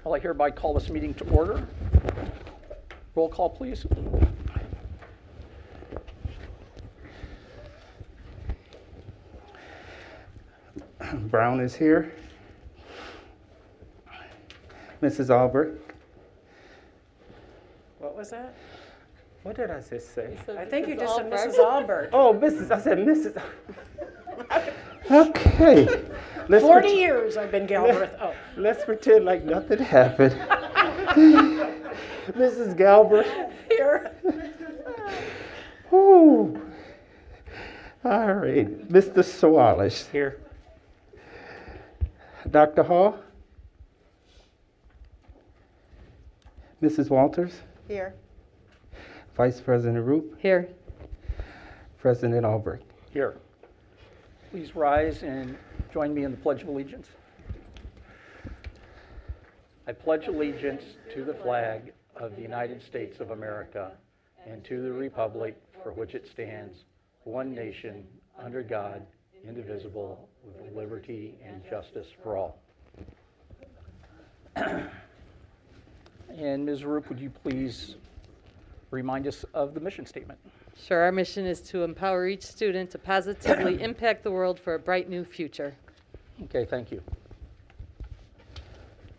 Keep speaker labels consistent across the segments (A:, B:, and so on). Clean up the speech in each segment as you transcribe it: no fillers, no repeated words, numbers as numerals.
A: Well, I hereby call this meeting to order. Roll call, please.
B: Brown is here. Mrs. Albert.
C: What was that?
B: What did I just say?
C: I think you just said Mrs. Albert.
B: Oh, Mrs. I said Mrs. Okay.
C: 40 years I've been Galbraith. Oh,
B: Let's pretend like nothing happened. Mrs. Galbraith.
C: here.
B: Whew. All right. Mr. Sawalish.
A: Here.
B: Dr. Hall. Mrs. Walters.
C: Here.
B: Vice President Roop.
C: Here.
B: President Albrecht.
A: Here. Please rise and join me in the Pledge of Allegiance. I pledge allegiance to the flag of the United States of America and to the republic for which it stands, one nation, under God, indivisible, with liberty and justice for all. And Ms. Roop, would you please remind us of the mission statement?
D: Sure, our mission is to empower each student to positively impact the world for a bright new future.
A: Okay, thank you.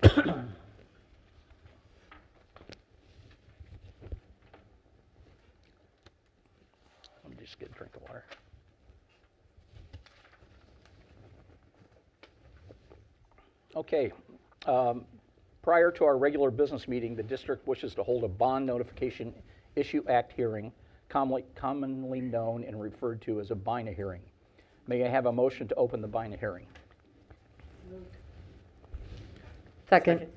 A: Let me just get a drink of water. Okay. Prior to our regular business meeting, the district wishes to hold a bond notification issue act hearing, commonly known and referred to as a BINA hearing. May I have a motion to open the BINA hearing?
D: Second.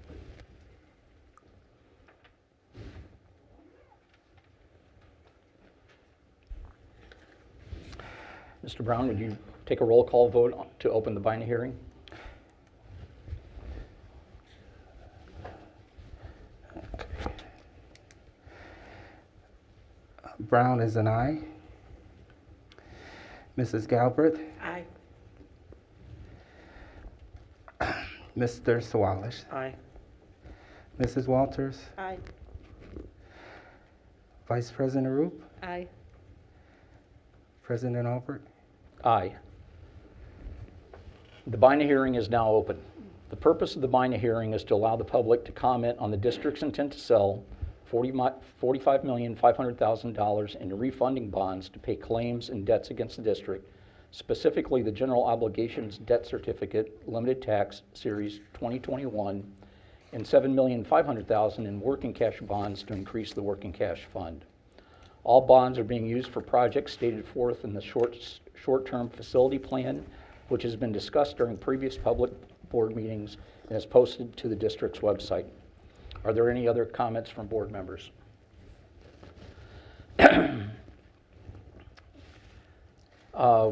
A: Mr. Brown, would you take a roll call vote to open the BINA hearing?
B: Brown is an aye. Mrs. Galbraith.
C: Aye.
B: Mr. Sawalish.
C: Aye.
B: Mrs. Walters.
C: Aye.
B: Vice President Roop.
D: Aye.
B: President Albert.
A: Aye. The BINA hearing is now open. The purpose of the BINA hearing is to allow the public to comment on the district's intent to sell $45,500,000 in refunding bonds to pay claims and debts against the district, specifically the General Obligations Debt Certificate, Limited Tax Series 2021, and $7,500,000 in working cash bonds to increase the working cash fund. All bonds are being used for projects stated forth in the short-term facility plan, which has been discussed during previous public board meetings and is posted to the district's website. Are there any other comments from board members?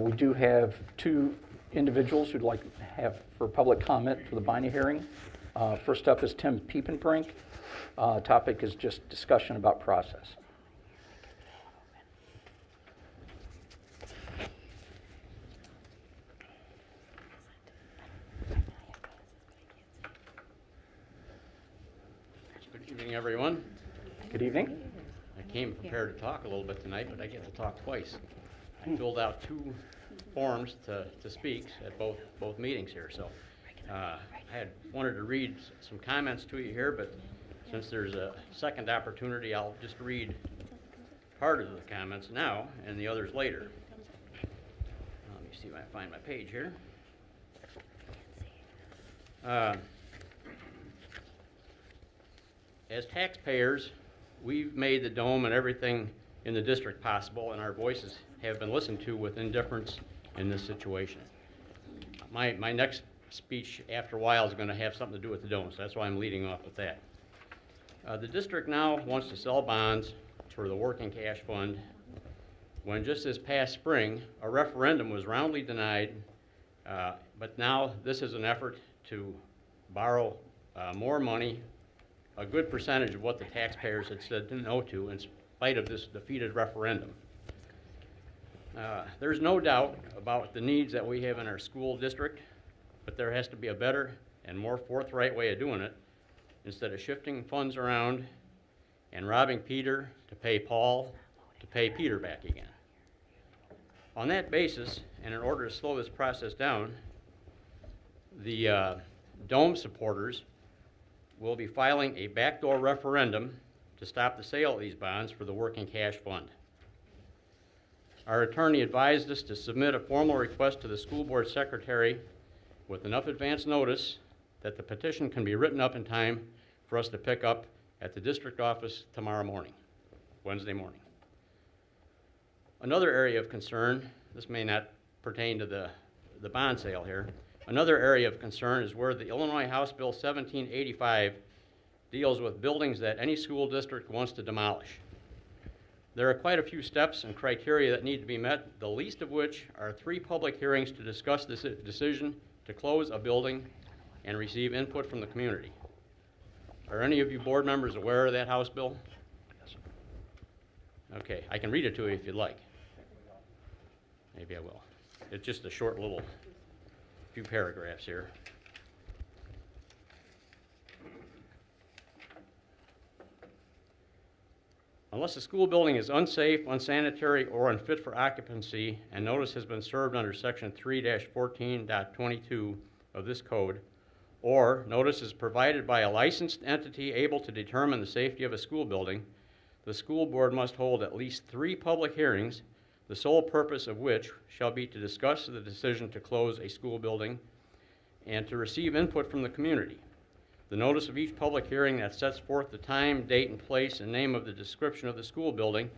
A: We do have two individuals who'd like to have for public comment for the BINA hearing. First up is Tim Piepenbrink. Topic is just discussion about process.
E: Good evening, everyone.
A: Good evening.
E: I came prepared to talk a little bit tonight, but I get to talk twice. I filled out two forms to speak at both meetings here, so I had wanted to read some comments to you here, but since there's a second opportunity, I'll just read part of the comments now and the others later. Let me see if I can find my page here. As taxpayers, we've made the dome and everything in the district possible, and our voices have been listened to with indifference in this situation. My next speech after a while is going to have something to do with the dome, so that's why I'm leading off with that. The district now wants to sell bonds for the working cash fund when just this past spring, a referendum was roundly denied, but now this is an effort to borrow more money, a good percentage of what the taxpayers had said no to in spite of this defeated referendum. There's no doubt about the needs that we have in our school district. but there has to be a better and more forthright way of doing it instead of shifting funds around and robbing Peter to pay Paul to pay Peter back again. On that basis, and in order to slow this process down, the Dome supporters will be filing a backdoor referendum to stop the sale of these bonds for the working cash fund. Our attorney advised us to submit a formal request to the school board secretary with enough advance notice that the petition can be written up in time for us to pick up at the district office tomorrow morning, Wednesday morning. Another area of concern, this may not pertain to the bond sale here, another area of concern is where the Illinois House Bill 1785 deals with buildings that any school district wants to demolish. There are quite a few steps and criteria that need to be met, the least of which are 3 public hearings to discuss this decision to close a building and receive input from the community. Are any of you board members aware of that House bill? Okay, I can read it to you if you'd like. Maybe I will. It's just a short little few paragraphs here. Unless a school building is unsafe, unsanitary, or unfit for occupancy, and notice has been served under section 3-14.22 of this code, or notice is provided by a licensed entity able to determine the safety of a school building, the school board must hold at least 3 public hearings, the sole purpose of which shall be to discuss the decision to close a school building and to receive input from the community. The notice of each public hearing that sets forth the time, date, and place and name of the description of the school building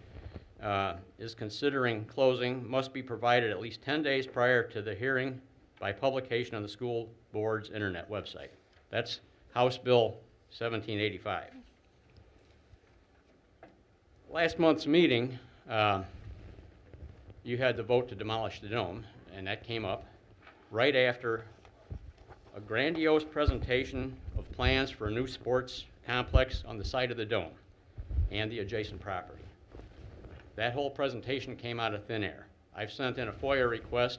E: is considering closing must be provided at least 10 days prior to the hearing by publication on the school board's internet website. That's House Bill 1785. Last month's meeting, you had the vote to demolish the dome, and that came up right after a grandiose presentation of plans for a new sports complex on the site of the dome and the adjacent property. That whole presentation came out of thin air. I've sent in a FOIA request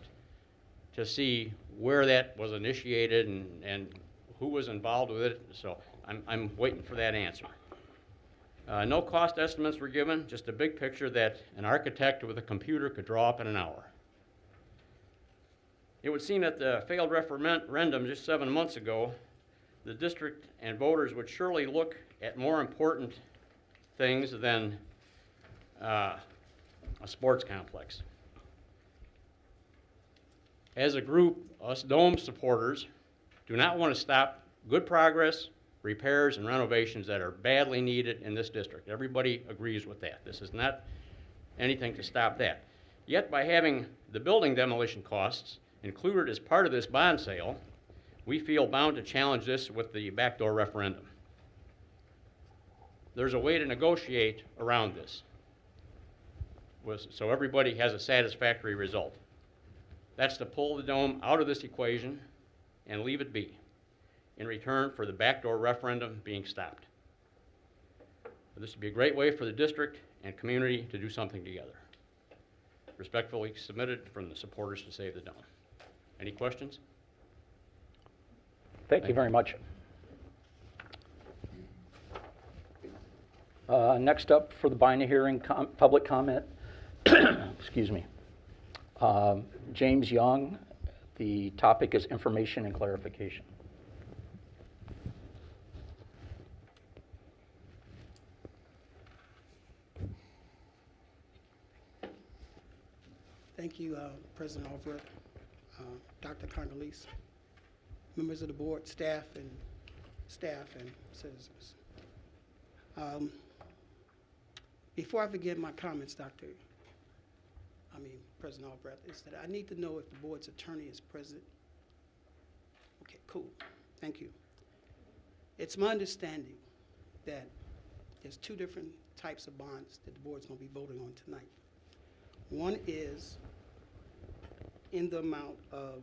E: to see where that was initiated and who was involved with it, so I'm waiting for that answer. No cost estimates were given, just a big picture that an architect with a computer could draw up in an hour. It would seem that the failed referendum just 7 months ago, the district and voters would surely look at more important things than a sports complex. As a group, us Dome supporters do not want to stop good progress, repairs, and renovations that are badly needed in this district. Everybody agrees with that. This is not anything to stop that. Yet by having the building demolition costs included as part of this bond sale, we feel bound to challenge this with the backdoor referendum. There's a way to negotiate around this so everybody has a satisfactory result. That's to pull the dome out of this equation and leave it be in return for the backdoor referendum being stopped. This would be a great way for the district and community to do something together. Respectfully submitted from the supporters to Save the Dome. Any questions?
A: Thank you very much. Next up for the binder hearing, public comment. Excuse me. James Young. The topic is information and clarification.
F: Thank you, President Albrecht, Dr. Congolese, members of the board, staff and citizens. Before I begin my comments, President Albrecht, is that I need to know if the board's attorney is present. Okay, cool. Thank you. It's my understanding that there's 2 different types of bonds that the board's going to be voting on tonight. One is in the amount of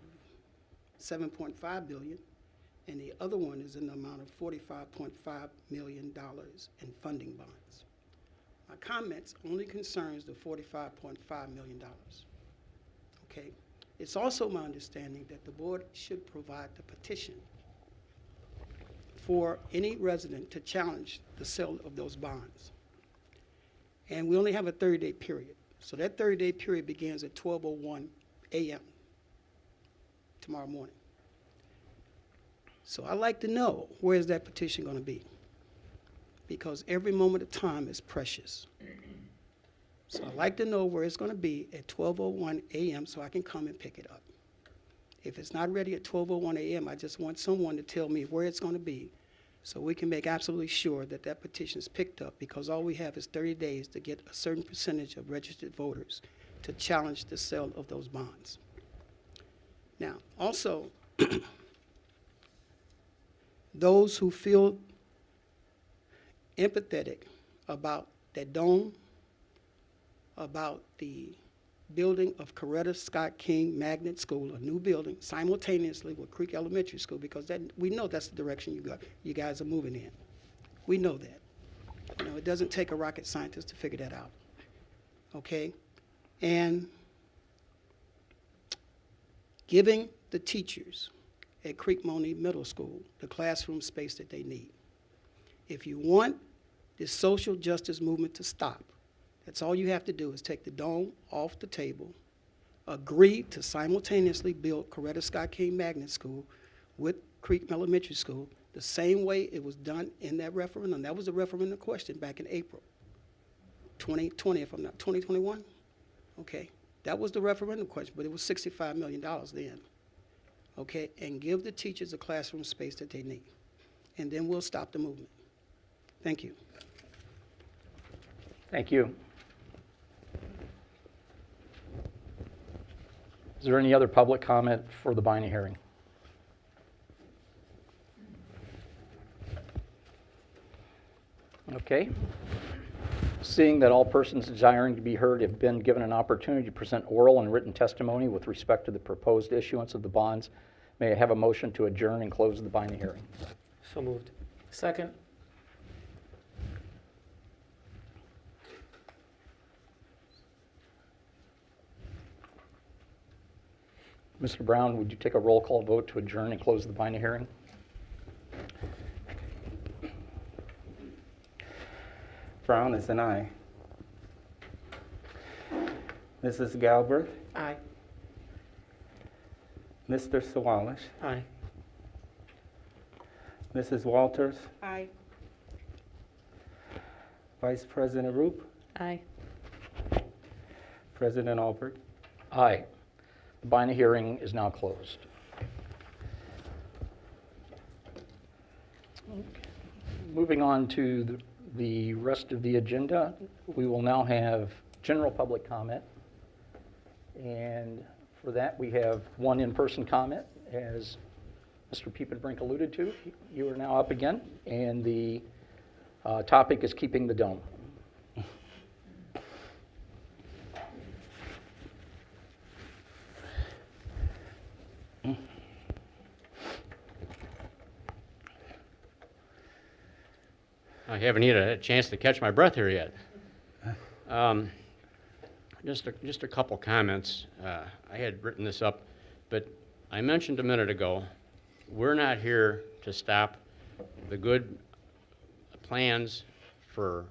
F: $7.5 billion, and the other one is in the amount of $45.5 million in funding bonds. My comments only concerns the $45.5 million. Okay, It's also my understanding that the board should provide the petition for any resident to challenge the sale of those bonds. And we only have a 30-day period. So that 30-day period begins at 12:01 a.m. tomorrow morning. So I'd like to know, where is that petition going to be? Because every moment of time is precious. So I'd like to know where it's going to be at 12:01 a.m. so I can come and pick it up. If it's not ready at 12:01 a.m., I just want someone to tell me where it's going to be so we can make absolutely sure that that petition is picked up, because all we have is 30 days to get a certain percentage of registered voters to challenge the sale of those bonds. Now, also, those who feel empathetic about that dome, about the building of Coretta Scott King Magnet School, a new building, simultaneously with Creek Elementary School, because that, we know that's the direction you guys are moving in. We know that. You know, it doesn't take a rocket scientist to figure that out. Okay? And giving the teachers at Crete Monee Middle School the classroom space that they need. If you want this social justice movement to stop, that's all you have to do is take the dome off the table, agree to simultaneously build Coretta Scott King Magnet School with Creek Elementary School the same way it was done in that referendum. That was a referendum question back in April 2020, if I'm not, 2021? Okay, that was the referendum question, but it was $65 million then. Okay, and give the teachers the classroom space that they need. And then we'll stop the movement. Thank you.
A: Thank you. Is there any other public comment for the Biney hearing? Okay. Seeing that all persons desiring to be heard have been given an opportunity to present oral and written testimony with respect to the proposed issuance of the bonds, may I have a motion to adjourn and close the Biney hearing?
G: So moved.
C: Second.
A: Mr. Brown, would you take a roll call vote to adjourn and close the Biney hearing?
B: Brown is an aye. Mrs. Galbraith,
C: Aye.
B: Mr. Sawalish,
G: Aye.
B: Mrs. Walters,
C: Aye.
B: Vice President Roop,
D: Aye.
B: President Albert.
A: Aye. The Biney hearing is now closed. Moving on to the rest of the agenda, we will now have general public comment. And for that, we have one in-person comment, as Mr. Piepenbrink alluded to. You are now up again, and the topic is keeping the dome.
E: I haven't even had a chance to catch my breath here yet. Just a couple comments. I had written this up, but I mentioned a minute ago, we're not here to stop the good plans for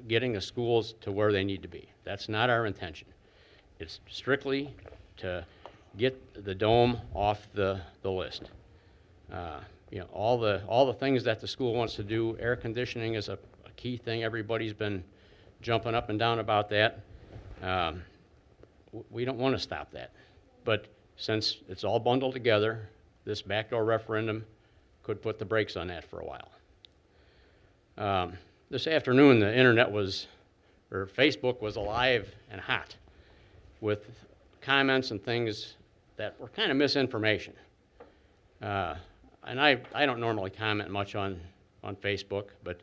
E: getting the schools to where they need to be. That's not our intention. It's strictly to get the dome off the list. You know, all the things that the school wants to do, air conditioning is a key thing. Everybody's been jumping up and down about that. We don't want to stop that. But since it's all bundled together, this backdoor referendum could put the brakes on that for a while. This afternoon, the internet or Facebook was alive and hot with comments and things that were kind of misinformation. And I don't normally comment much on Facebook, but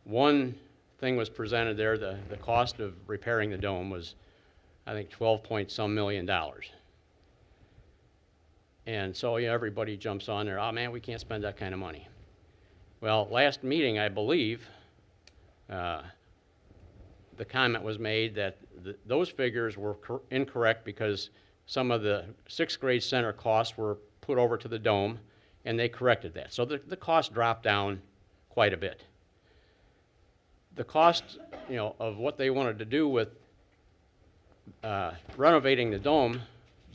E: one thing was presented there, the cost of repairing the dome was, I think, $12-point-some million. And so, you know, everybody jumps on there, oh man, we can't spend that kind of money. Well, last meeting, I believe, the comment was made that those figures were incorrect because some of the sixth grade center costs were put over to the dome, and they corrected that. So the cost dropped down quite a bit. The cost, of what they wanted to do with renovating the dome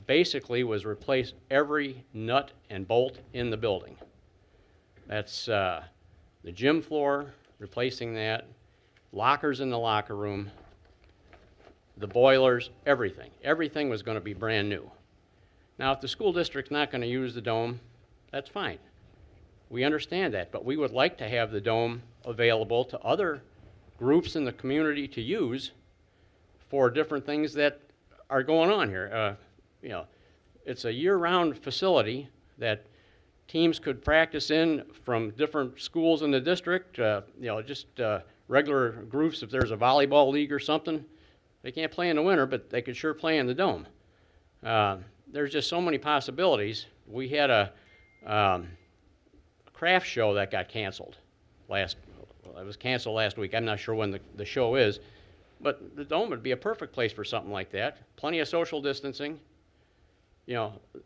E: basically was replace every nut and bolt in the building. That's the gym floor, replacing that, lockers in the locker room, the boilers, everything. Everything was going to be brand new. Now, if the school district's not going to use the dome, that's fine. We understand that, but we would like to have the dome available to other groups in the community to use for different things that are going on here. It's a year-round facility that teams could practice in from different schools in the district, regular groups. If there's a volleyball league or something, they can't play in the winter, but they could sure play in the dome. There's just so many possibilities. We had a craft show that got canceled it was canceled last week. I'm not sure when the show is, but the dome would be a perfect place for something like that. Plenty of social distancing.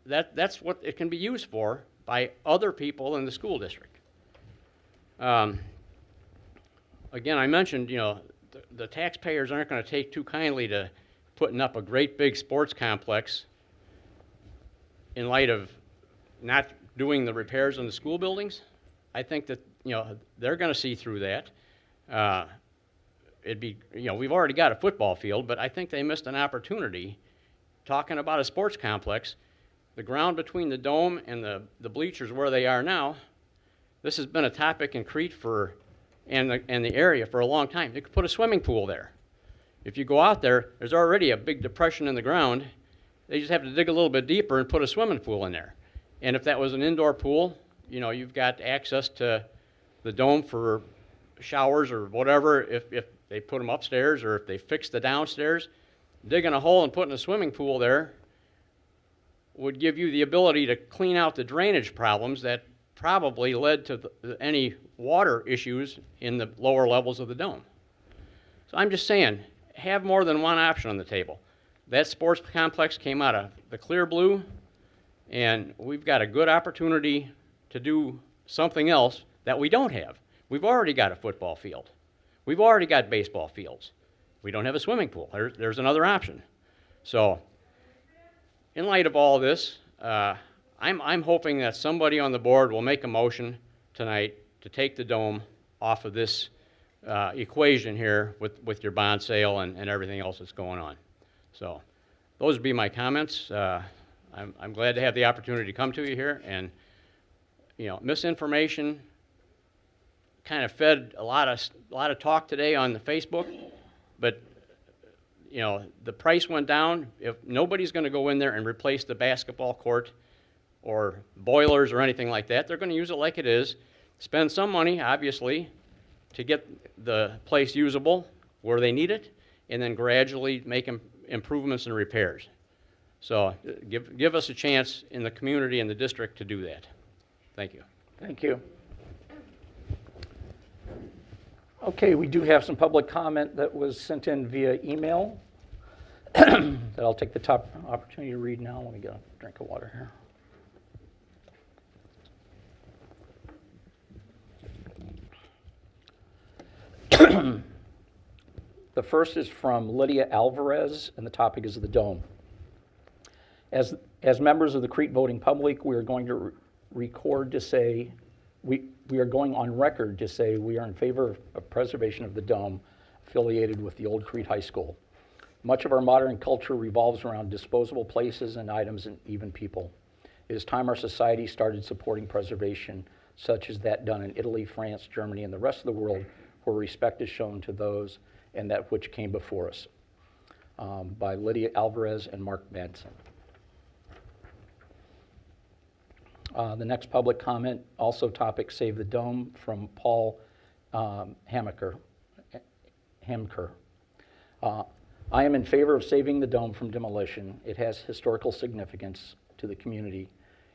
E: That's what it can be used for by other people in the school district. Again, I mentioned, the taxpayers aren't going to take too kindly to putting up a great big sports complex in light of not doing the repairs in the school buildings. I think that, they're going to see through that. We've already got a football field, but I think they missed an opportunity talking about a sports complex. The ground between the dome and the bleachers where they are now, this has been a topic in Crete and the area for a long time. They could put a swimming pool there. If you go out there, there's already a big depression in the ground. They just have to dig a little bit deeper and put a swimming pool in there. And if that was an indoor pool, you've got access to the dome for showers or whatever. If they put them upstairs or if they fix the downstairs, digging a hole and putting a swimming pool there would give you the ability to clean out the drainage problems that probably led to any water issues in the lower levels of the dome. So I'm just saying, have more than one option on the table. That sports complex came out of the clear blue, and we've got a good opportunity to do something else that we don't have. We've already got a football field. We've already got baseball fields. We don't have a swimming pool. There's another option. So, in light of all this, I'm hoping that somebody on the board will make a motion tonight to take the dome off of this equation here with your bond sale and everything else that's going on. So, those would be my comments. I'm glad to have the opportunity to come to you here, and misinformation kind of fed a lot of talk today on the Facebook, but the price went down. If nobody's going to go in there and replace the basketball court or boilers or anything like that, they're going to use it like it is, spend some money, obviously, to get the place usable where they need it, and then gradually make improvements and repairs. So give us a chance in the community and the district to do that. Thank you.
A: Thank you. Okay, we do have some public comment that was sent in via email that I'll take the top opportunity to read now. Let me get a drink of water here. The first is from Lydia Alvarez, and the topic is the dome. As members of the Crete voting public, we are going to record to say, we are going on record to say we are in favor of preservation of the dome affiliated with the old Crete High School. Much of our modern culture revolves around disposable places and items and even people. It is time our society started supporting preservation such as that done in Italy, France, Germany, and the rest of the world, where respect is shown to those and that which came before us. By Lydia Alvarez and Mark Manson. The next public comment, also topic Save the Dome, from Paul Hamker. I am in favor of saving the dome from demolition. It has historical significance to the community.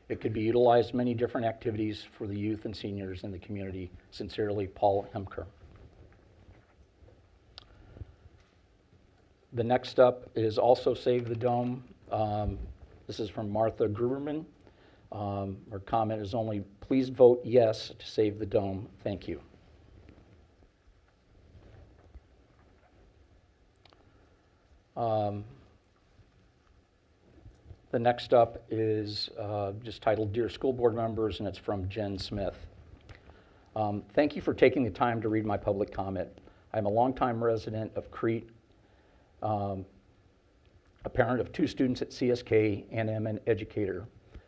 A: It could be utilized in many different activities for the youth and seniors in the community. Sincerely, Paul Hamker. The next up is also Save the Dome. This is from Martha Gruberman. Her comment is only, please vote yes to save the dome. Thank you. The next up is just titled Dear School Board Members, and it's from Jen Smith. Thank you for taking the time to read my public comment. I'm a longtime resident of Crete, a parent of 2 students at CSK, and am an educator.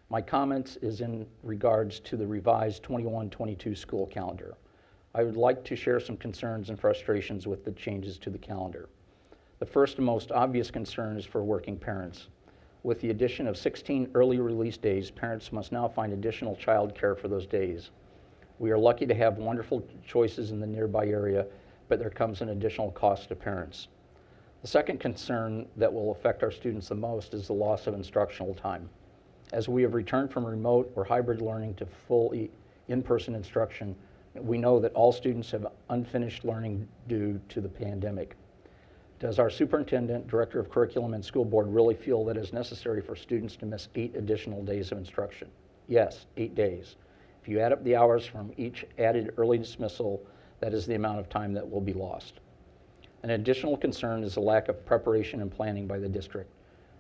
A: My comments is in regards to the revised 21-22 school calendar. I would like to share some concerns and frustrations with the changes to the calendar. The first and most obvious concern is for working parents. With the addition of 16 early release days, parents must now find additional childcare for those days. We are lucky to have wonderful choices in the nearby area, but there comes an additional cost to parents. The second concern that will affect our students the most is the loss of instructional time. As we have returned from remote or hybrid learning to fully in-person instruction, we know that all students have unfinished learning due to the pandemic. Does our superintendent, director of curriculum, and school board really feel that it is necessary for students to miss 8 additional days of instruction? Yes, 8 days. If you add up the hours from each added early dismissal, that is the amount of time that will be lost. An additional concern is the lack of preparation and planning by the district.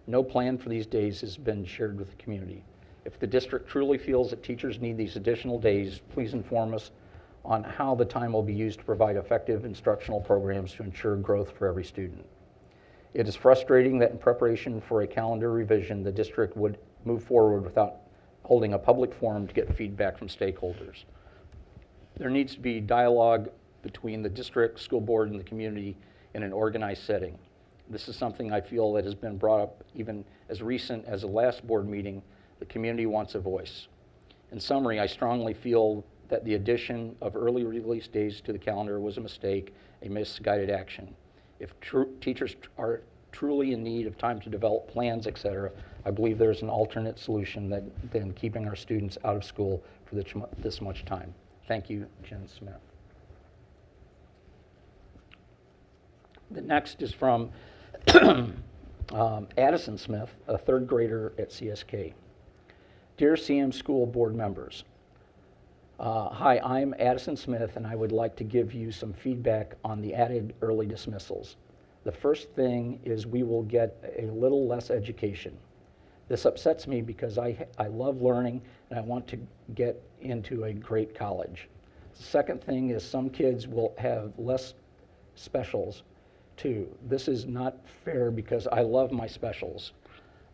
A: No plan for these days has been shared with the community. If the district truly feels that teachers need these additional days, please inform us on how the time will be used to provide effective instructional programs to ensure growth for every student. It is frustrating that in preparation for a calendar revision, the district would move forward without holding a public forum to get feedback from stakeholders. There needs to be dialogue between the district, school board, and the community in an organized setting. This is something I feel that has been brought up even as recent as the last board meeting. The community wants a voice. In summary, I strongly feel that the addition of early release days to the calendar was a mistake, a misguided action. If teachers are truly in need of time to develop plans, etc., I believe there's an alternate solution than keeping our students out of school for this much time. Thank you, Jen Smith. The next is from Addison Smith, a 3rd grader at CSK. Dear CM School Board members, hi, I'm Addison Smith, and I would like to give you some feedback on the added early dismissals. The first thing is we will get a little less education. This upsets me because I love learning and I want to get into a great college. The second thing is some kids will have less specials too. This is not fair because I love my specials.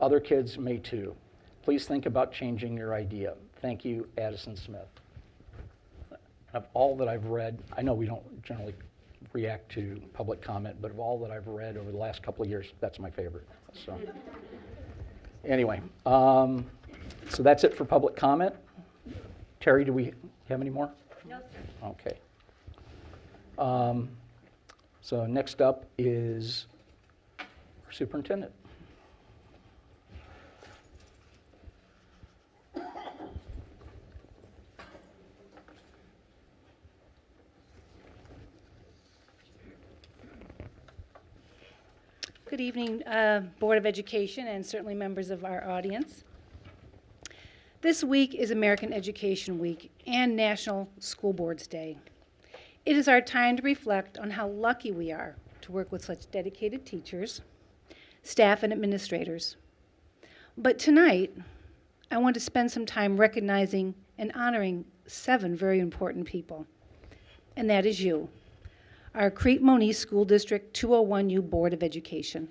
A: Other kids may too. Please think about changing your idea. Thank you, Addison Smith. Of all that I've read, I know we don't generally react to public comment, but of all that I've read over the last couple of years, that's my favorite. So anyway, so that's it for public comment. Terry, do we have any more?
G: No, sir.
A: Okay. So next up is our superintendent.
G: Good evening, Board of Education, and certainly members of our audience. This week is American Education Week and National School Boards Day. It is our time to reflect on how lucky we are to work with such dedicated teachers, staff, and administrators. But tonight, I want to spend some time recognizing and honoring 7 very important people, and that is you, our Crete Monee School District 201U Board of Education.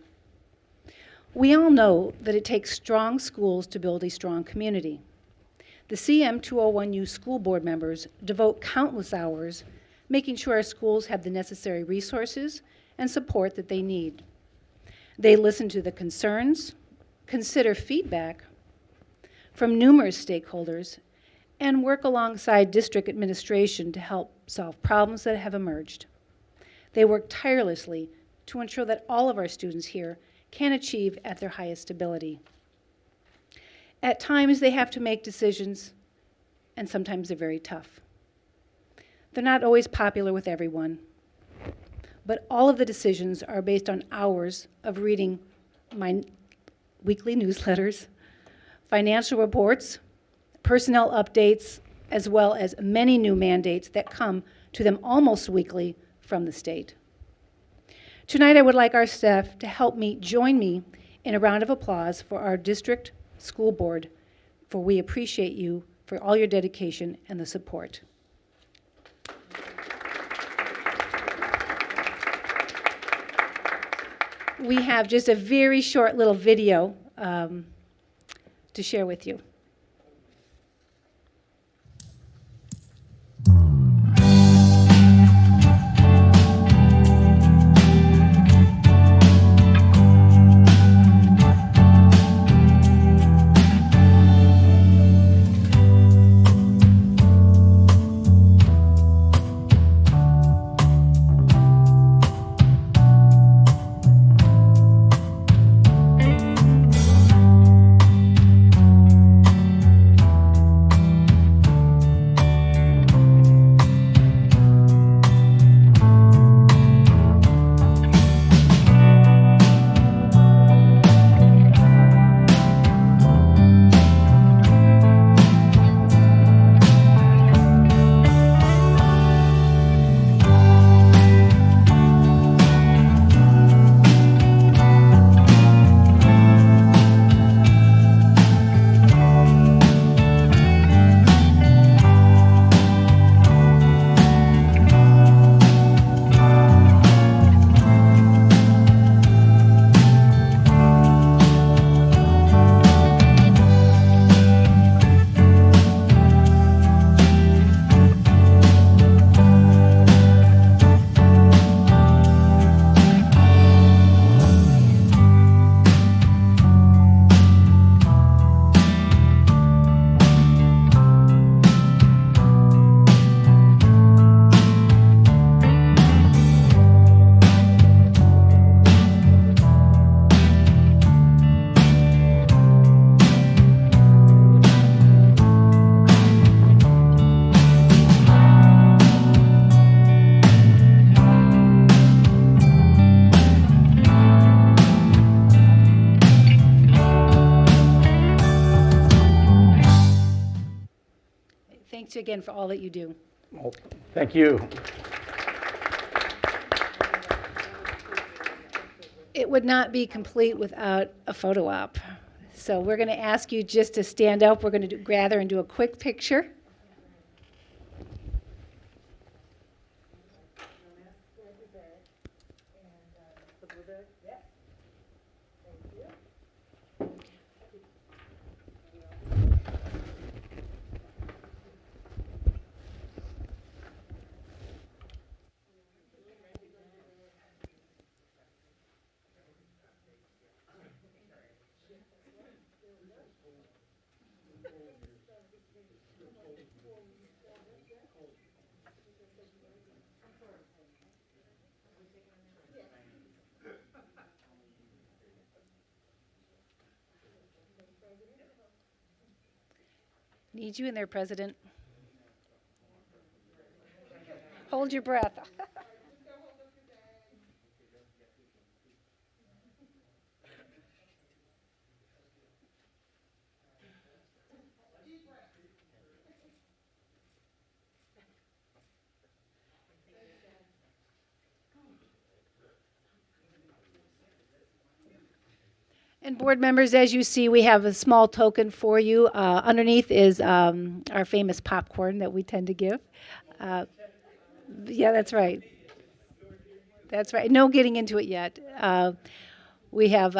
G: We all know that it takes strong schools to build a strong community. The CM 201U school board members devote countless hours making sure our schools have the necessary resources and support that they need. They listen to the concerns, consider feedback from numerous stakeholders, and work alongside district administration to help solve problems that have emerged. They work tirelessly to ensure that all of our students here can achieve at their highest ability. At times, they have to make decisions, and sometimes they're very tough. They're not always popular with everyone, but all of the decisions are based on hours of reading my weekly newsletters, financial reports, personnel updates, as well as many new mandates that come to them almost weekly from the state. Tonight, I would like our staff to help me join me in a round of applause for our district school board, for we appreciate you for all your dedication and the support. We have just a very short little video to share with you. Thanks again for all that you do.
A: Well, thank you.
G: It would not be complete without a photo op. So we're going to ask you just to stand up. We're going to gather and do a quick picture. Need you in there, President. Hold your breath. And board members, as you see, we have a small token for you. Underneath is our famous popcorn that we tend to give. Yeah, that's right. That's right. No getting into it yet. We have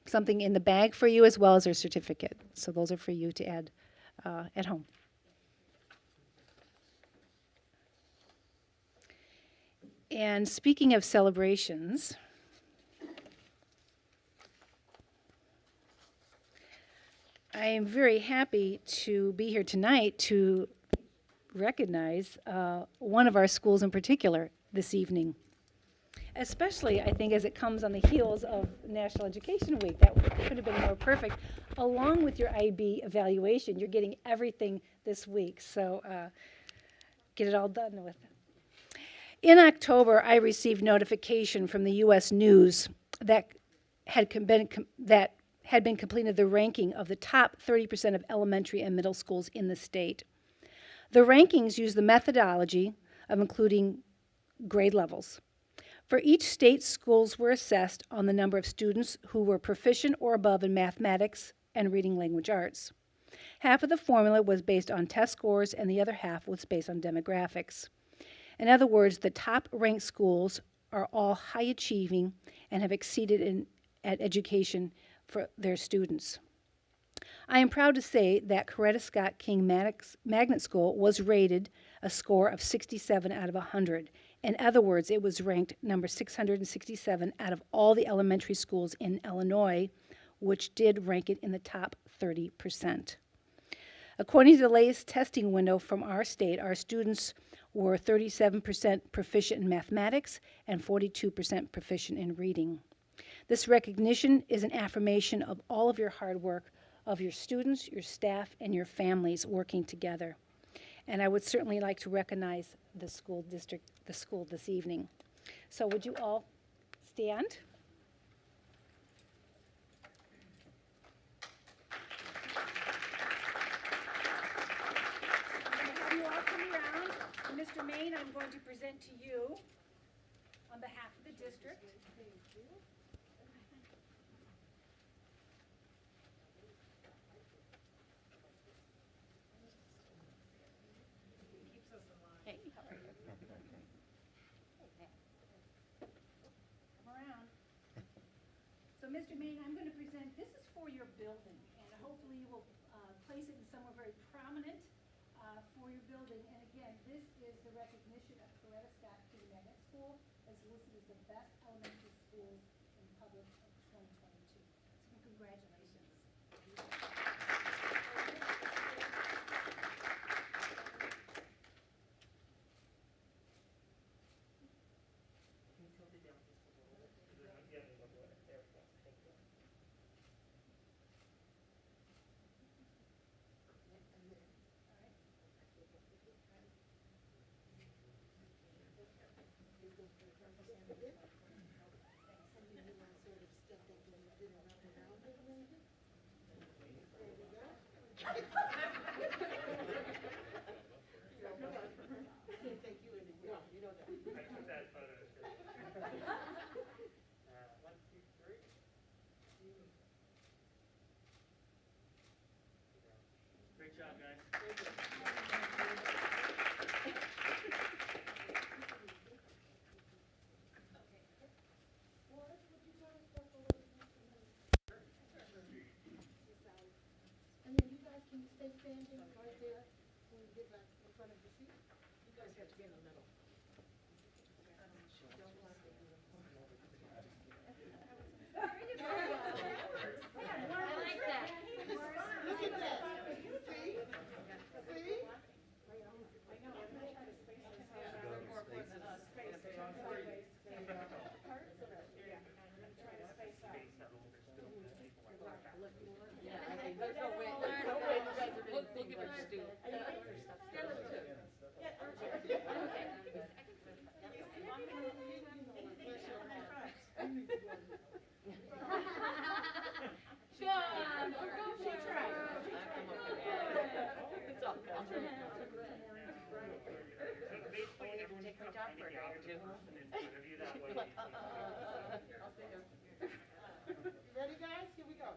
G: something in the bag for you as well as our certificate. So those are for you to add at home. And speaking of celebrations, I am very happy to be here tonight to recognize one of our schools in particular this evening. Especially, I think, as it comes on the heels of National Education Week. That could have been more perfect. Along with your IB evaluation, you're getting everything this week. So get it all done with. In October, I received notification from the U.S. News that had had been completed the ranking of the top 30% of elementary and middle schools in the state. The rankings use the methodology of including grade levels. For each state, schools were assessed on the number of students who were proficient or above in mathematics and reading language arts. Half of the formula was based on test scores, and the other half was based on demographics. In other words, the top-ranked schools are all high-achieving and have exceeded at education for their students. I am proud to say that Coretta Scott King Magnet School was rated a score of 67 out of 100. In other words, it was ranked number 667 out of all the elementary schools in Illinois, which did rank it in the top 30%. According to the latest testing window from our state, our students were 37% proficient in mathematics and 42% proficient in reading. This recognition is an affirmation of all of your hard work, of your students, your staff, and your families working together. And I would certainly like to recognize the school district, the school this evening. So would you all stand? Have you all come around? Mr. Maine, I'm going to present to you on behalf of the district. Hey, how are you? Come around. So, Mr. Maine, I'm going to present, this is for your building, and hopefully you will place it in somewhere very prominent for your building. And again, this is the recognition of Coretta Scott King Magnet School as listed as the best elementary schools in public of 2022. So congratulations.
H: Great job, guys.
I: And then you guys can stay standing right there when you get back in front of your seat. You guys have to be in the middle. Look at that. See? See? You ready, guys? Here we go.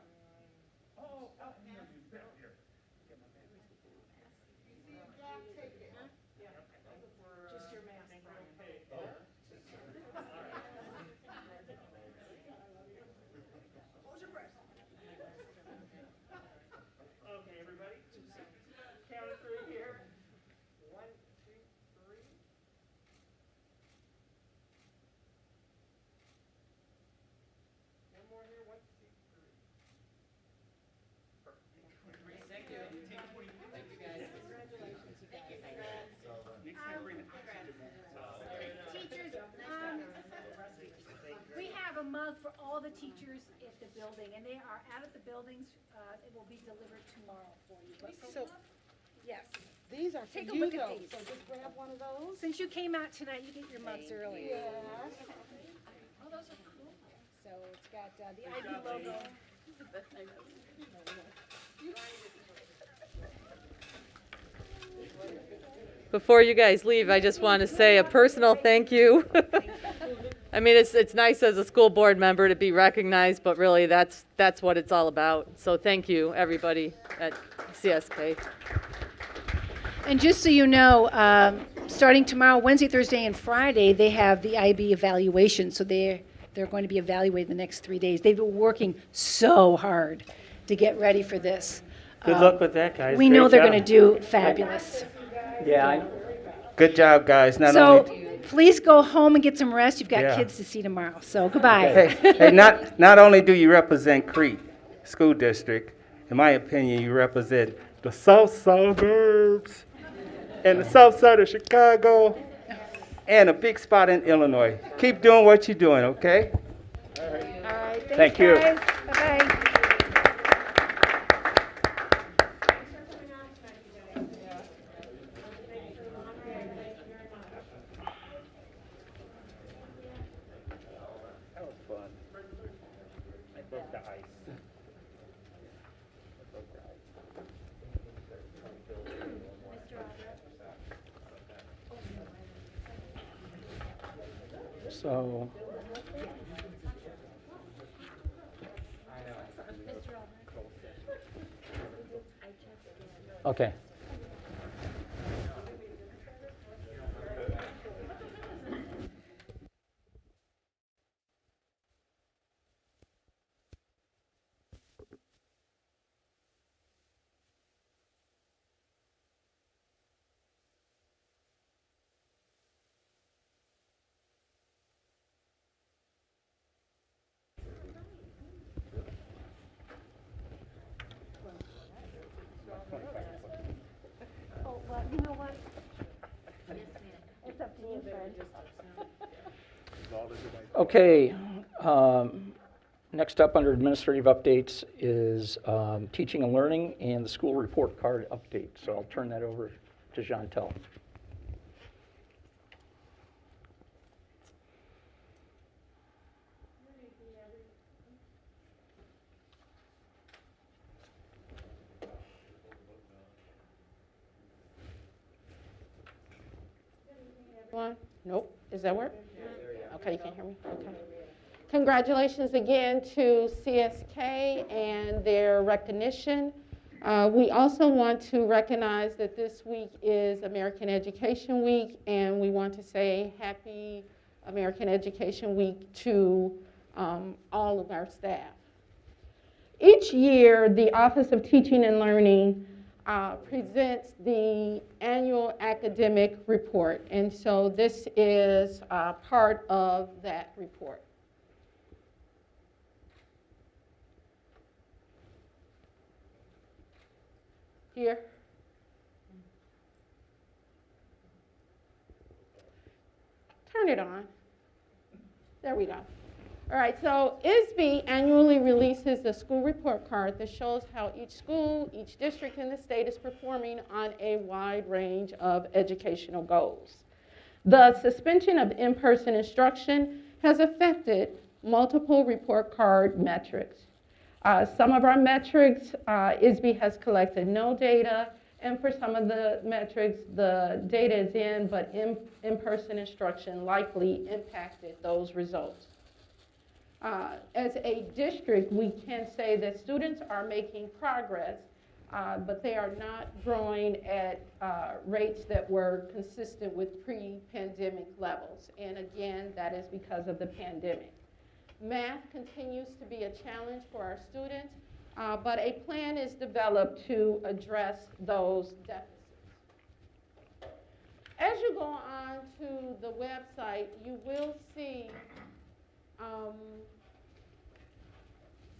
I: You see a gap, take it.
C: Just your mask.
H: Okay, everybody. Count of three here. 1, 2, 3. One more here. 1, 2, 3. Perfect. Thank you. Thank you, guys. Congratulations, you guys.
G: Teachers, we have a mug for all the teachers at the building, and they are out at the buildings. It will be delivered tomorrow for you. But
I: So
G: yes,
I: these are for
G: Take a
I: you
G: look at
I: though,
G: these.
I: so just grab one of those.
G: since you came out tonight, you get your mugs early.
I: Yes.
G: Oh, those are cool. So it's got the IB logo.
D: Before you guys leave, I just want to say a personal thank you. I mean, it's nice as a school board member to be recognized, but really that's what it's all about. So thank you, everybody at CSK.
G: And just so you know, starting tomorrow, Wednesday, Thursday, and Friday, they have the IB evaluation. So they're going to be evaluated the next 3 days. They've been working so hard to get ready for this.
B: Good luck with that, guys.
G: We know
B: Great
G: they're going to
B: job.
G: do fabulous.
A: Yeah,
B: Good job, guys. Not
G: So
B: only,
G: please go home and get some rest. You've got
B: Yeah.
G: kids to see tomorrow. So goodbye.
B: hey, not only do you represent Crete School District, in my opinion, you represent the south suburbs and the south side of Chicago and a big spot in Illinois. Keep doing what you're doing, okay?
G: All right.
A: Thank you.
G: Guys. Bye-bye.
B: That was fun. I broke the ice.
A: so. Okay. Okay, next up under administrative updates is teaching and learning and the school report card update. So I'll turn that over to Chantel.
C: One? Nope. Does that work? Okay, you can't hear me? Okay. Congratulations again to CSK and their recognition. We also want to recognize that this week is American Education Week, and we want to say happy American Education Week to all of our staff. Each year, the Office of Teaching and Learning presents the annual academic report, and so this is part of that report. Here. Turn it on. There we go. All right, so ISB annually releases the school report card that shows how each school, each district in the state is performing on a wide range of educational goals. The suspension of in-person instruction has affected multiple report card metrics. Some of our metrics, ISB has collected no data, and for some of the metrics, the data is in, but in-person instruction likely impacted those results. As a district, we can say that students are making progress, but they are not growing at rates that were consistent with pre-pandemic levels. And again, that is because of the pandemic. Math continues to be a challenge for our students, but a plan is developed to address those deficits. As you go on to the website, you will see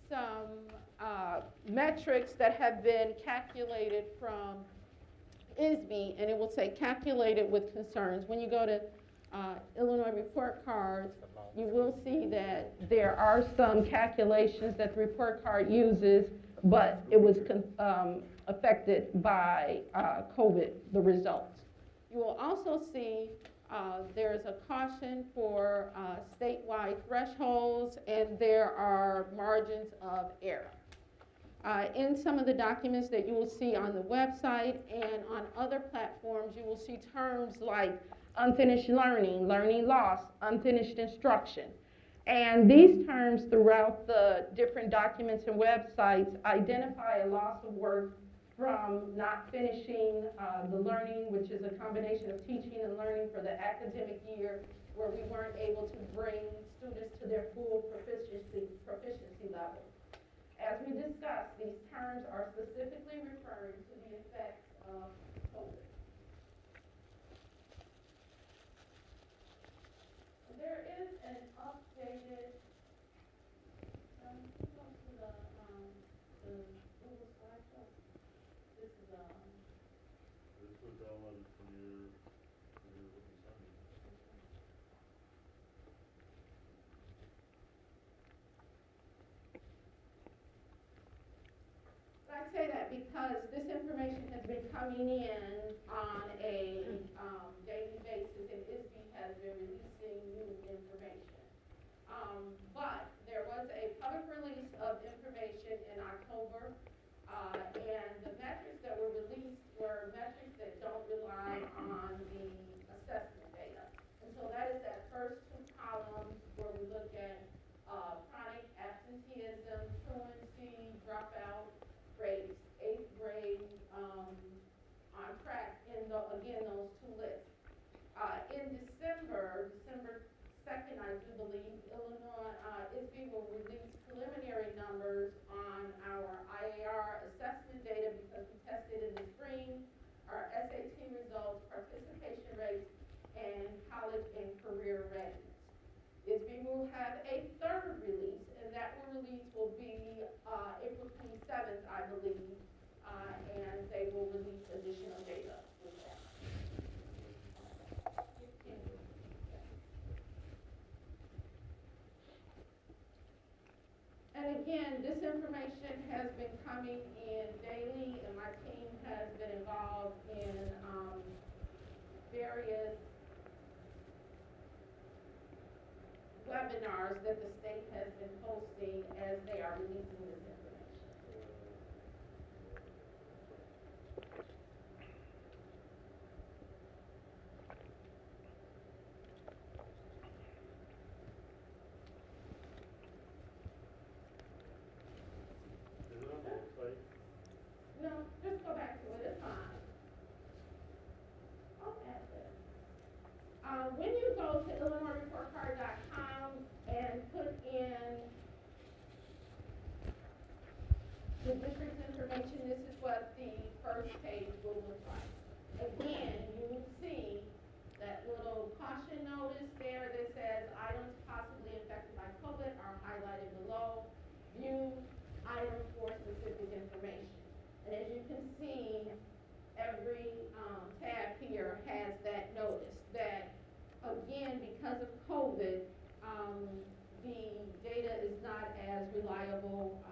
C: some metrics that have been calculated from ISB, and it will say calculated with concerns. When you go to Illinois report cards, you will see that there are some calculations that the report card uses, but it was affected by COVID, the results. You will also see there's a caution for statewide thresholds, and there are margins of error. In some of the documents that you will see on the website and on other platforms, you will see terms like unfinished learning, learning loss, unfinished instruction. And these terms throughout the different documents and websites identify a loss of work from not finishing the learning, which is a combination of teaching and learning for the academic year, where we weren't able to bring students to their full proficiency level. As we discussed, these terms are specifically referring to the effects of COVID. There is an updated, go to the Google slideshow. This is
J: This was downloaded from your what you sent me.
C: I say that because this information has been coming in on a daily basis, and ISB has been releasing new information. But there was a public release of information in October, and the metrics that were released were metrics that don't rely on the assessment data. And so that is that first two columns where we look at chronic absenteeism, truancy, dropout rates, 8th grade, on track in, again, those two lists. In December 2nd, I do believe, Illinois, ISB will release preliminary numbers on our IAR assessment data because we tested in the spring, our SAT results, participation rates, and college and career readiness. ISB will have a third release, and that release will be April 27th, I believe, and they will release additional data with that. And again, this information has been coming in daily, and my team has been involved in various webinars that the state has been hosting as they are releasing this information.
J: Is it on the website?
C: No, just go back to it, it's fine. I'll add this. When you go to IllinoisReportCard.com and put in the district's information, this is what the first page will look like. Again, you will see that little caution notice there that says items possibly affected by COVID are highlighted below. View item for specific information. And as you can see, every tab here has that notice that, again, because of COVID, the data is not as reliable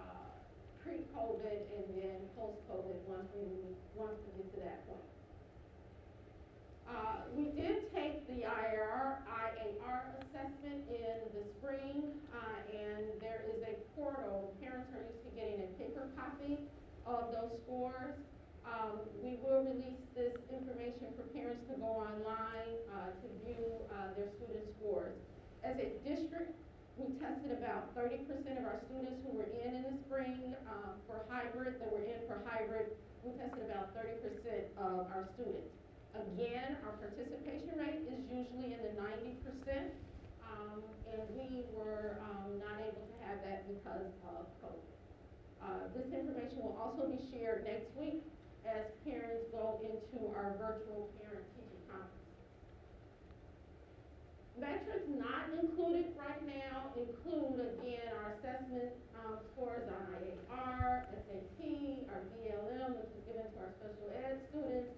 C: pre-COVID and then post-COVID once we get to that point. We did take the IAR assessment in the spring, and there is a portal. Parents are used to getting a paper copy of those scores. We will release this information for parents to go online to view their student scores. As a district, we tested about 30% of our students who were in the spring for hybrid, we tested about 30% of our students. Again, our participation rate is usually in the 90%, and we were not able to have that because of COVID. This information will also be shared next week as parents go into our virtual parent-teacher conference. Metrics not included right now include, again, our assessment scores on IAR, SAT, our BLM, which is given to our special ed students,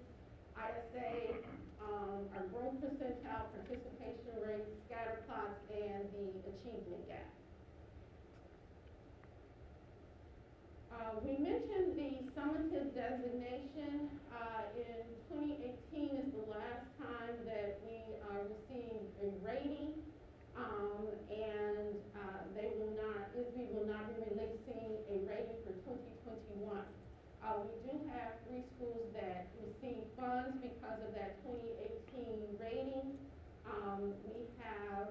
C: ISA, our growth percentile, participation rates, scatter plots, and the achievement gap. We mentioned the summative designation. In 2018 is the last time that we received a rating And ISB will not be releasing a rating for 2021. We do have 3 schools that receive funds because of that 2018 rating. We have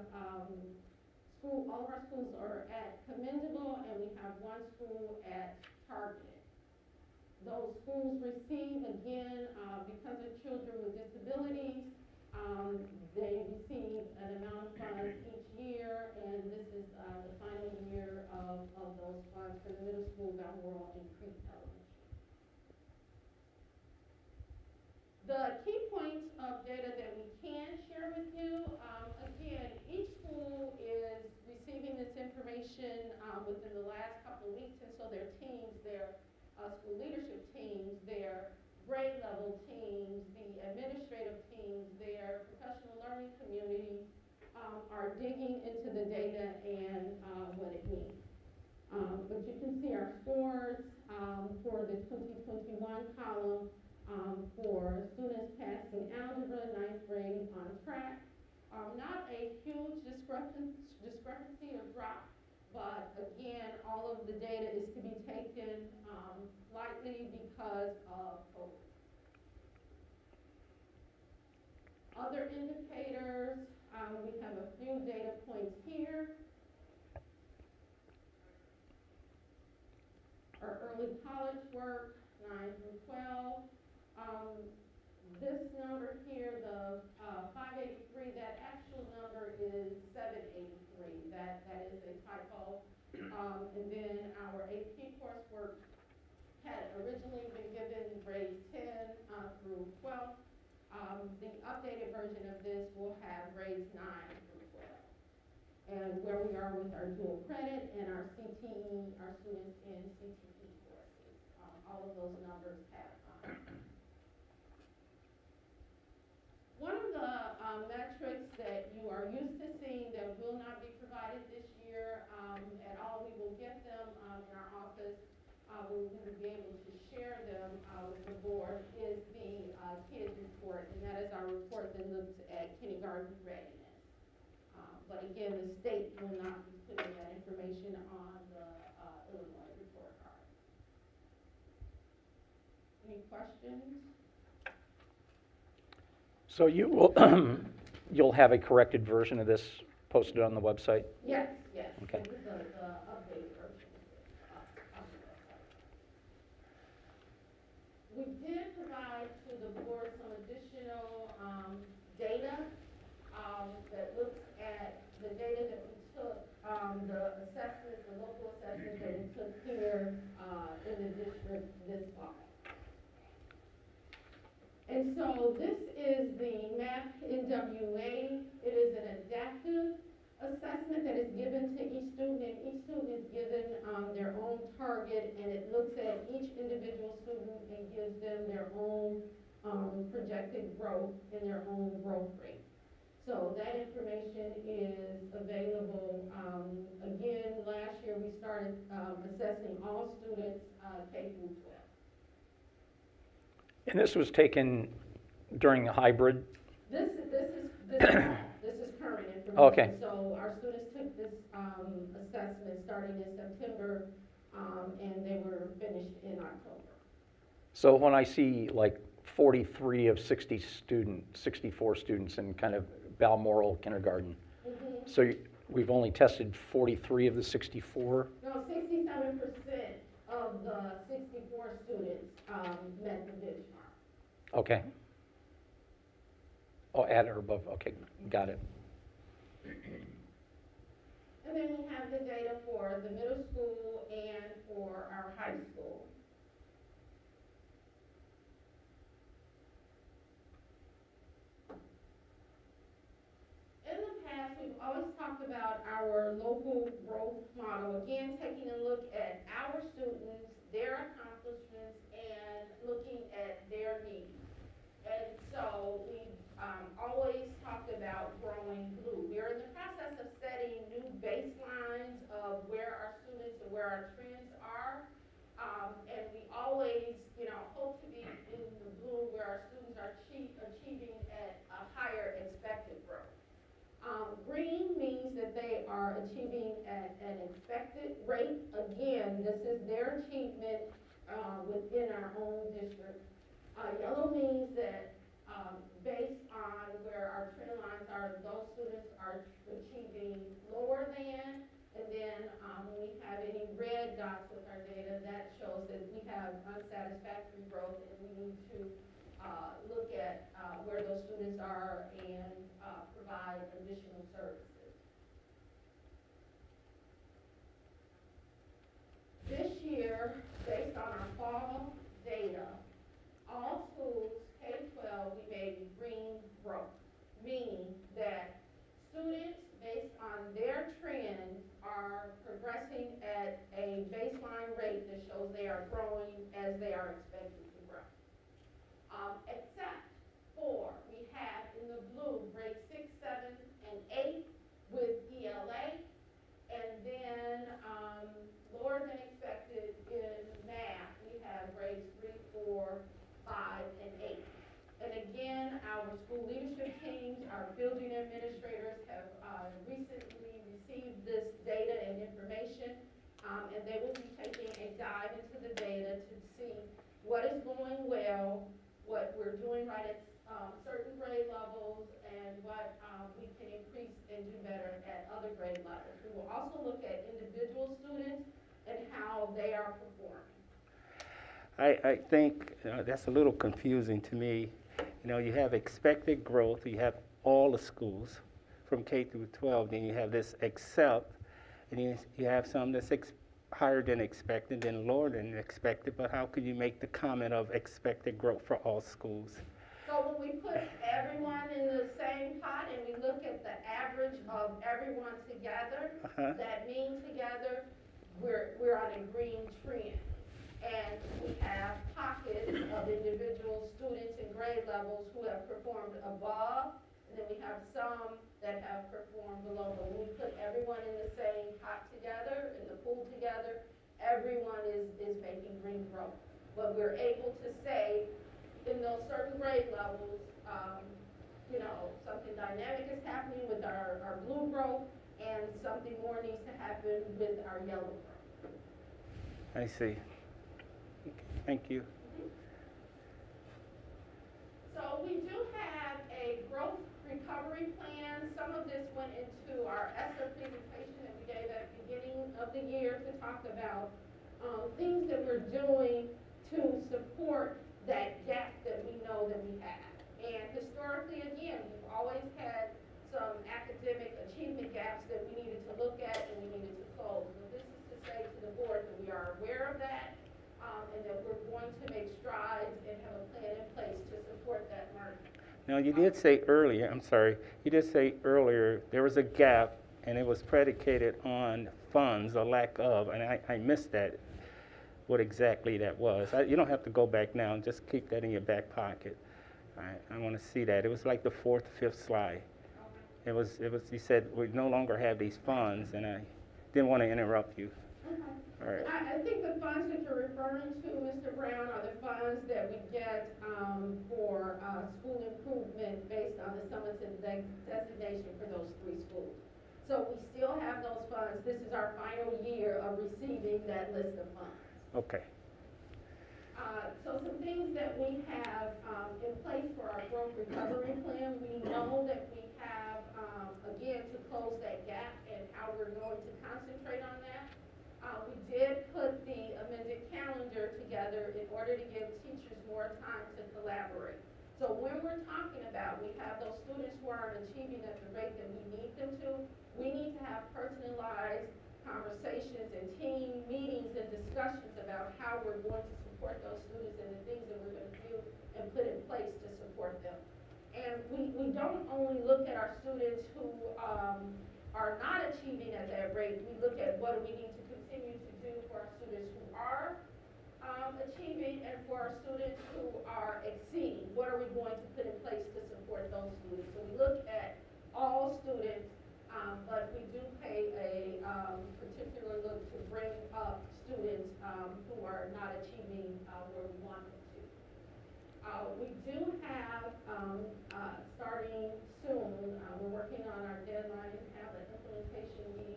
C: all of our schools are at commendable, and we have 1 school at targeted. Those schools receive, again, because of children with disabilities, they receive an amount of funds each year, and this is the final year of those funds for the middle school, Balmoral, and Crete Elementary. The key points of data that we can share with you, again, each school is receiving this information within the last couple of weeks, and so their teams, their school leadership teams, their grade level teams, the administrative teams, their professional learning community are digging into the data and what it means. But you can see our scores for the 2021 column for students passing algebra, 9th grade on track. Not a huge discrepancy or drop, but again, all of the data is to be taken lightly because of COVID. Other indicators, we have a few data points here. Our early college work, 9 through 12. This number here, the 583, that actual number is 783. That is a typo. And then our AP coursework had originally been given grades 10 through 12. The updated version of this will have grades 9 through 12. And where we are with our dual credit and our CTE, our students in CTE courses. All of those numbers have one of the metrics that you are used to seeing that will not be provided this year at all, we will get them in our office. We will be able to share them with the board, is the kids report, and that is our report that looks at kindergarten readiness. But again, the state will not be putting that information on the Illinois report card. Any questions?
A: So you will, you'll have a corrected version of this posted on the website?
C: Yes, yes.
A: Okay.
C: This is the updated version on the website. We did provide to the board some additional data that looks at the data that we took, the assessments, the local assessments that we took here in the district this fall. And so this is the MAP NWA. It is an adaptive assessment that is given to each student, and each student is given their own target, and it looks at each individual student and gives them their own projected growth and their own growth rate. So that information is available. Again, last year we started assessing all students K through 12.
A: And this was taken during the hybrid?
C: This is current information.
A: Okay.
C: So our students took this assessment starting in September, and they were finished in October.
A: So when I see like 43 of 64 students in kind of Balmoral kindergarten, so we've only tested 43 of the 64?
C: No, 67% of the 64 students met the benchmark.
A: Okay. Oh, at or above, okay, got it.
C: And then we have the data for the middle school and for our high school. In the past, we've always talked about our local growth model, again, taking a look at our students, their accomplishments, and looking at their needs. And so we've always talked about growing blue. We're in the process of setting new baselines of where our students and where our trends are. And we always, hope to be in the blue where our students are achieving at a higher expected growth. Green means that are achieving at an expected rate. Again, this is their achievement within our own district. Yellow means that based on where our trend lines are, those students are achieving lower than, and then when we have any red dots with our data, that shows that we have unsatisfactory growth, and we need to look at where those students are and provide additional services. This year, based on our fall data, all schools, K-12, we made green growth, meaning that students, based on their trends, are progressing at a baseline rate that shows they are growing as they are expected to grow. Except for, we have in the blue, grade 6, 7, and 8 with ELA, and then lower than expected in math, we have grades 3, 4, 5, and 8. And again, our school leadership teams, our building administrators have recently received this data and information, and they will be taking a dive into the data to see what is going well, what we're doing right at certain grade levels, and what we can increase and do better at other grade levels. We will also look at individual students and how they are performing.
B: I think that's a little confusing to me. You know, you have expected growth, you have all the schools from K through 12, then you have this except, and you have some that's higher than expected, then lower than expected, but how could you make the comment of expected growth for all schools?
C: So when we put everyone in the same pot and we look at the average of everyone together, that mean together, we're on a green trend. And we have pockets of individual students and grade levels who have performed above, and then we have some that have performed below. But when we put everyone in the same pot together, in the pool together, everyone is making green growth. But we're able to say in those certain grade levels, you know, something dynamic is happening with our blue growth, and something more needs to happen with our yellow growth.
B: I see. Thank you.
C: So we do have a growth recovery plan. Some of this went into our ESSA presentation that we gave at the beginning of the year to talk about things that we're doing to support that gap that we know that we have. And historically, again, we've always had some academic achievement gaps that we needed to look at and we needed to close. So this is to say to the board that we are aware of that, and that we're going to make strides and have a plan in place to support that learning.
B: Now, you did say earlier, I'm sorry, you did say earlier there was a gap and it was predicated on funds or lack of, and I missed that, what exactly that was. You don't have to go back now, just keep that in your back pocket. I want to see that. It was like the 4th, 5th slide. It was, you said we no longer have these funds, and I didn't want to interrupt you. All right.
C: I think the funds that you're referring to, Mr. Brown, are the funds that we get for school improvement based on the Summerton designation for those 3 schools. So we still have those funds. This is our final year of receiving that list of funds.
B: Okay.
C: So some things that we have in place for our growth recovery plan, we know that we have, again, to close that gap and how we're going to concentrate on that. We did put the amended calendar together in order to give teachers more time to collaborate. So when we're talking about we have those students who aren't achieving at the rate that we need them to, we need to have personalized conversations and team meetings and discussions about how we're going to support those students and the things that we're going to do and put in place to support them. And we don't only look at our students who are not achieving at that rate. We look at what do we need to continue to do for our students who are achieving and for our students who are exceeding. What are we going to put in place to support those students? So we look at all students, but we do pay a particular look to bring up students who are not achieving where we want them to. We do have, starting soon, we're working on our deadline and have an implementation meeting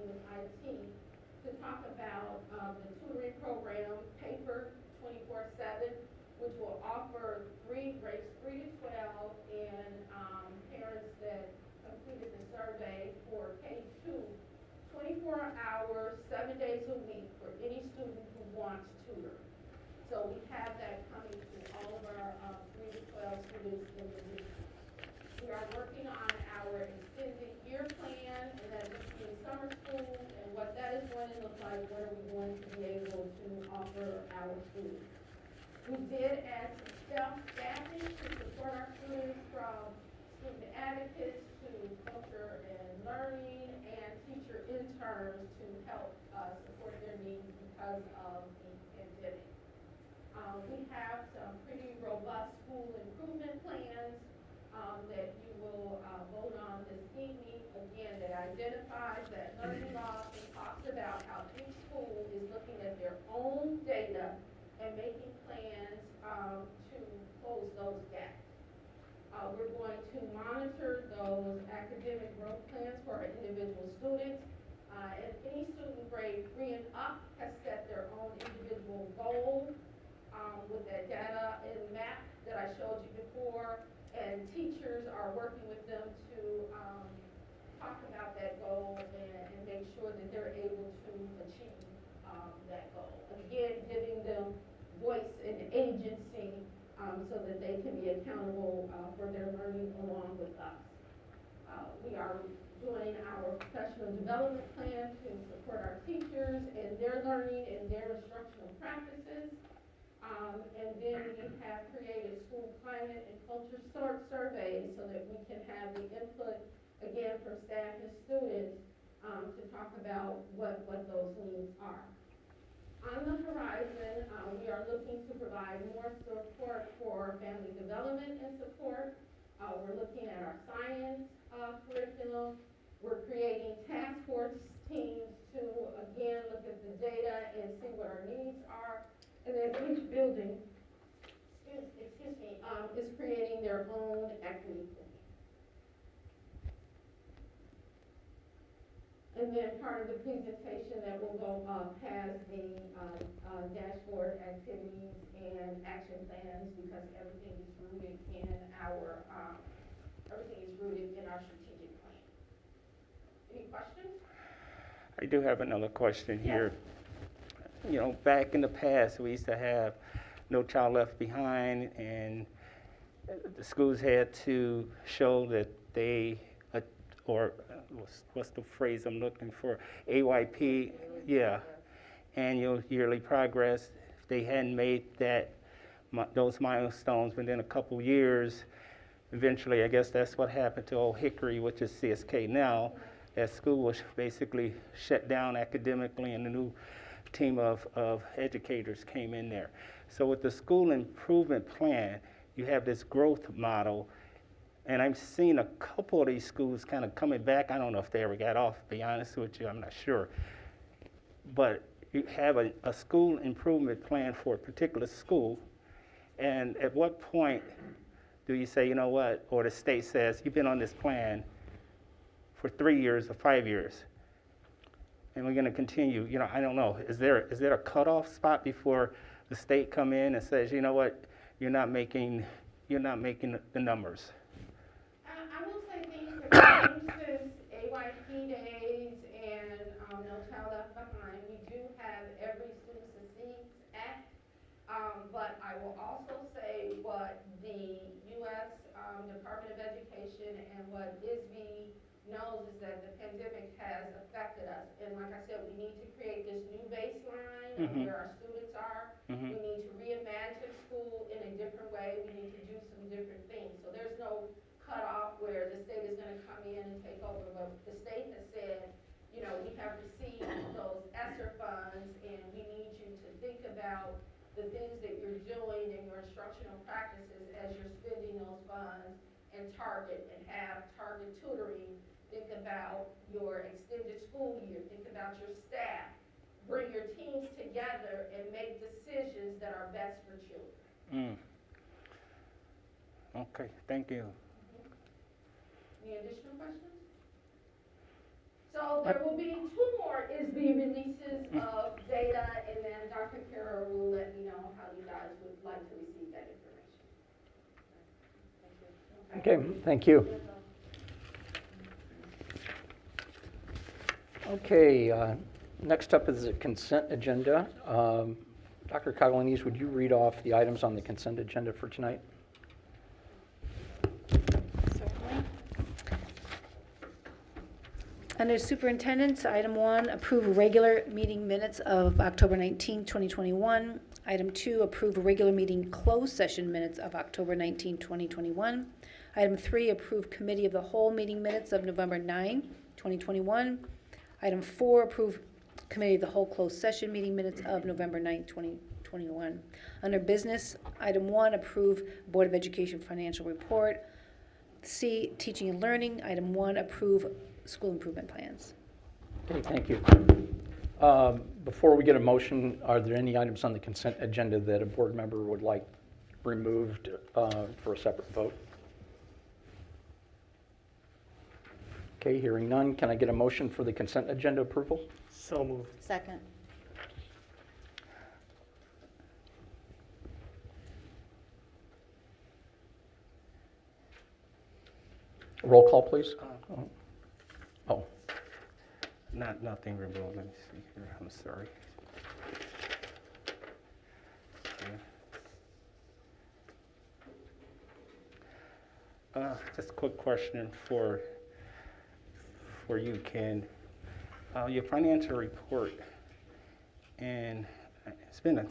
C: 24/7, which will offer grades 3 to 12 and parents that completed the survey for K-2, 24 hours, 7 days a week for any student who wants tutoring. So we have that coming to all of our 3 to 12 students in the district. We are working on our extended year plan, and that is in summer school, and what that is going to look like, what are we going to be able to offer our students. We did add some staffing to support our students, from student advocates to culture and learning and teacher interns to help support their needs because of the pandemic. We have some pretty robust school improvement plans that you will vote on this evening. Again, that identifies that learning loss and talks about how each school is looking at their own data and making plans to close those gaps. We're going to monitor those academic growth plans for our individual students. And any student grade 3 and up has set their own individual goal with that data and map that I showed you before. And teachers are working with them to talk about that goal and make sure that they're able to achieve that goal. Again, giving them voice and agency so that they can be accountable for their learning along with us. We are doing our professional development plan to support our teachers and their learning and their instructional practices. And then we have created school climate and culture surveys so that we can have the input, again, from staff and students to talk about what those needs are. On the horizon, we are looking to provide more support for family development and support. We're looking at our science curriculum. We're creating task force teams to, again, look at the data and see what our needs are. And then each building, is creating their own equity plan. And then part of the presentation that will go up has the dashboard activities and action plans, because everything is rooted in our strategic plan. Any questions?
B: I do have another question here. You know, back in the past, we used to have No Child Left Behind, and the schools had to show that they, what's the phrase I'm looking for? AYP, yeah, annual yearly progress. If they hadn't made those milestones within a couple years, eventually, I guess that's what happened to Old Hickory, which is CSK now. That school was basically shut down academically, and the new team of educators came in there. So with the school improvement plan, you have this growth model, and I'm seeing a couple of these schools kind of coming back. I don't know if they ever got off, to be honest with you, I'm not sure. But you have a school improvement plan for a particular school, and at what point do you say, you know what, or the state says, you've been on this plan for 3 years or 5 years, and we're going to continue? You know, I don't know. Is there a cutoff spot before the state come in and says, you know what, you're not making the numbers?
C: I will say things have changed since AYP days and No Child Left Behind. We do have every Student Succeeds Act, but I will also say what the U.S. Department of Education and what ISB knows is that the pandemic has affected us. And like I said, we need to create this new baseline of where our students are. We need to reimagine school in a different way. We need to do some different things. So there's no cutoff where the state is going to come in and take over. But the state has said, you know, we have received those ESSER funds, and we need you to think about the things that you're doing in your instructional practices as you're spending those funds, and target and have target tutoring. Think about your extended school year. Think about your staff. Bring your teams together and make decisions that are best for children.
B: Okay, thank you.
C: Any additional questions? So there will be 2 more ISB releases of data, and then Dr. Carroll will let me know how you
A: Okay, thank you. Okay, next up is the consent agenda. Dr. Coglines, would you read off the items on the consent agenda for tonight?
G: Certainly. Under Superintendent's, item 1, approve regular meeting minutes of October 19, 2021. Item 2, approve regular meeting closed session minutes of October 19, 2021. Item 3, approve committee of the whole meeting minutes of November 9, 2021. Item 4, approve committee of the whole closed session meeting minutes of November 9, 2021. Under business, item 1, approve Board of Education financial report. C, teaching and learning. Item 1, approve school improvement plans.
A: Okay, thank you. Before we get a motion, are there any items on the consent agenda that a board member would like removed for a separate vote? Okay, hearing none, can I get a motion for the consent agenda approval?
H: So moved.
D: Second.
A: Roll call, please. Oh,
B: Nothing removed. Let me see here. I'm sorry. Just a quick question for you, Ken. Your financial report, and it's been a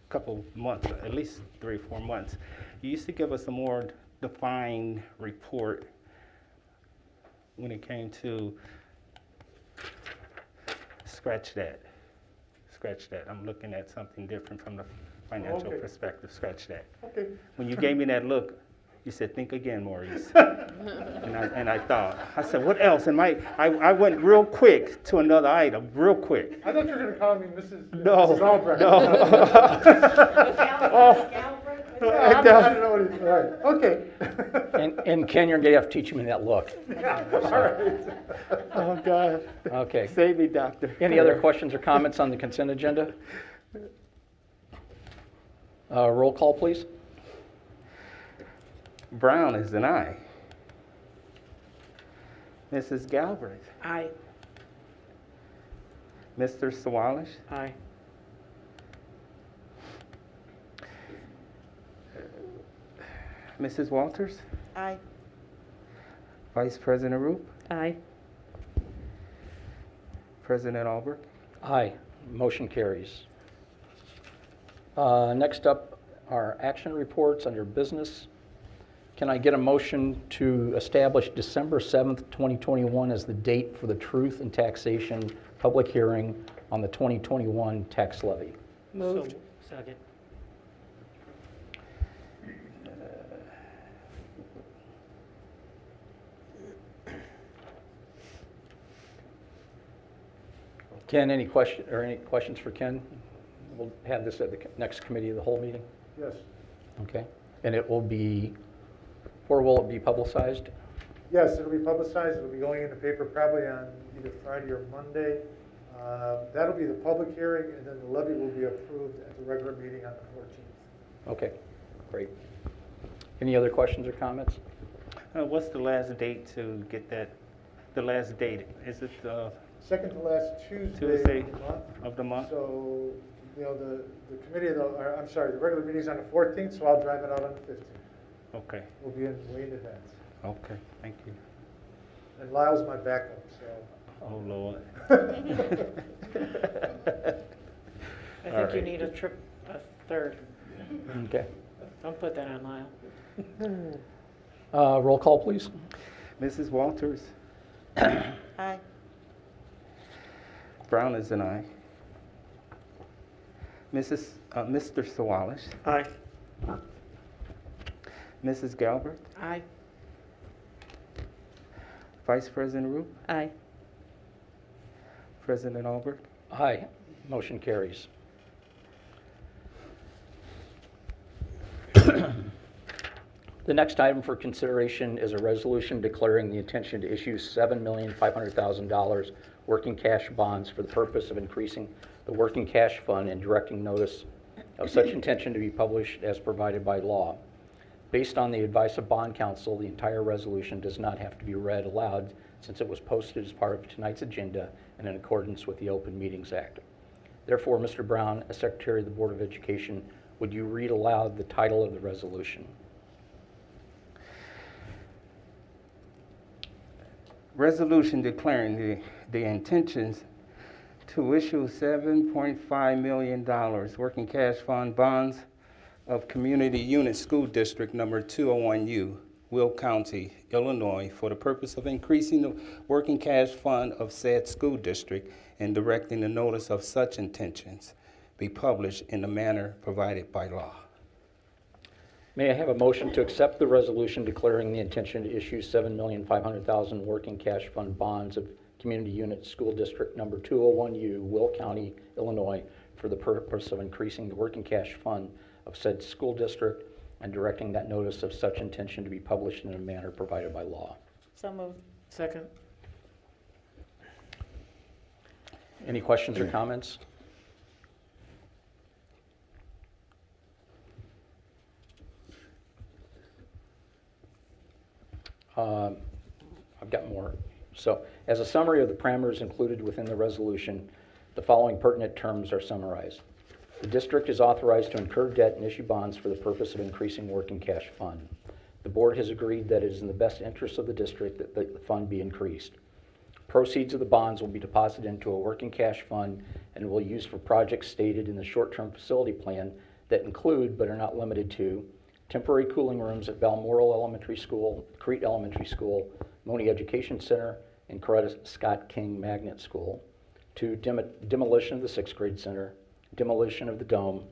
B: couple months, at least 3 or 4 months. You used to give us a more defined report when it came to scratch that. I'm looking at something different from the financial
H: Okay.
B: perspective. Scratch that.
H: Okay.
B: When you gave me that look, you said, "Think again, Maurice." and I thought, I said, "What else?" And I went real quick to another item, real quick.
H: I thought you were going to call me Mrs.
B: No,
H: Mrs. Albrecht.
B: no.
H: I don't know what he's, all right, okay.
A: and Ken, you're gonna have to teach me that look.
H: All right.
B: Oh, God.
A: Okay.
B: Save me, doctor.
A: Any other questions or comments on the consent agenda? Roll call, please.
B: Brown is an aye. Mrs. Galbraith.
H: Aye.
B: Mr. Sawalish.
H: Aye.
B: Mrs. Walters.
D: Aye.
B: Vice President Roop.
D: Aye.
B: President Albert.
A: Aye, motion carries. Next up are action reports under business. Can I get a motion to establish December 7th, 2021 as the date for the Truth in Taxation public hearing on the 2021 tax levy?
H: Moved. Second.
A: Ken, any questions for Ken? We'll have this at the next committee of the whole meeting,
H: Yes.
A: okay? And it will be, where will it be publicized?
K: Yes, it'll be publicized. It'll be going in the paper probably on either Friday or Monday. That'll be the public hearing, and then the levy will be approved at the regular meeting on the 14th.
A: Okay, great. Any other questions or comments?
B: What's the last date to get that? The last date, is it
K: Second to last Tuesday
B: Tuesday
K: of the month.
B: of the month?
K: So, you know, the committee, the regular meeting's on the 14th, so I'll drive it out on the 15th.
B: Okay,
K: We'll be in way in advance.
B: okay, thank you.
K: And Lyle's my backup, so.
B: Oh, Lord.
H: I
B: All
H: think you
B: right.
H: need a third.
A: Okay.
H: Don't put that on Lyle.
A: Roll call, please.
B: Mrs. Walters.
D: Aye.
B: Brown is an aye. Mr. Sawalish.
H: Aye.
B: Mrs. Galbraith.
H: Aye.
B: Vice President Roop.
D: Aye.
B: President Albert.
A: Aye, motion carries. The next item for consideration is a resolution declaring the intention to issue $7,500,000 working cash bonds for the purpose of increasing the working cash fund and directing notice of such intention to be published as provided by law. Based on the advice of bond counsel, the entire resolution does not have to be read aloud since it was posted as part of tonight's agenda and in accordance with the Open Meetings Act. Therefore, Mr. Brown, as Secretary of the Board of Education, would you read aloud the title of the resolution?
B: Resolution declaring the intentions to issue $7.5 million working cash fund bonds of Community Unit School District Number 201U, Will County, Illinois, for the purpose of increasing the working cash fund of said school district and directing the notice of such intentions be published in the manner provided by law.
A: May I have a motion to accept the resolution declaring the intention to issue $7,500,000 working cash fund bonds of Community Unit School District Number 201U, Will County, Illinois, for the purpose of increasing the working cash fund of said school district and directing that notice of such intention to be published in a manner provided by law?
D: So moved.
H: Second.
A: Any questions or comments? I've got more. So, as a summary of the parameters included within the resolution, the following pertinent terms are summarized. The district is authorized to incur debt and issue bonds for the purpose of increasing working cash fund. The board has agreed that it is in the best interest of the district that the fund be increased. Proceeds of the bonds will be deposited into a working cash fund and will be used for projects stated in the short-term facility plan that include, but are not limited to, temporary cooling rooms at Balmoral Elementary School, Crete Elementary School, Monee Education Center, and Coretta Scott King Magnet School. 2, demolition of the 6th grade center, demolition of the dome,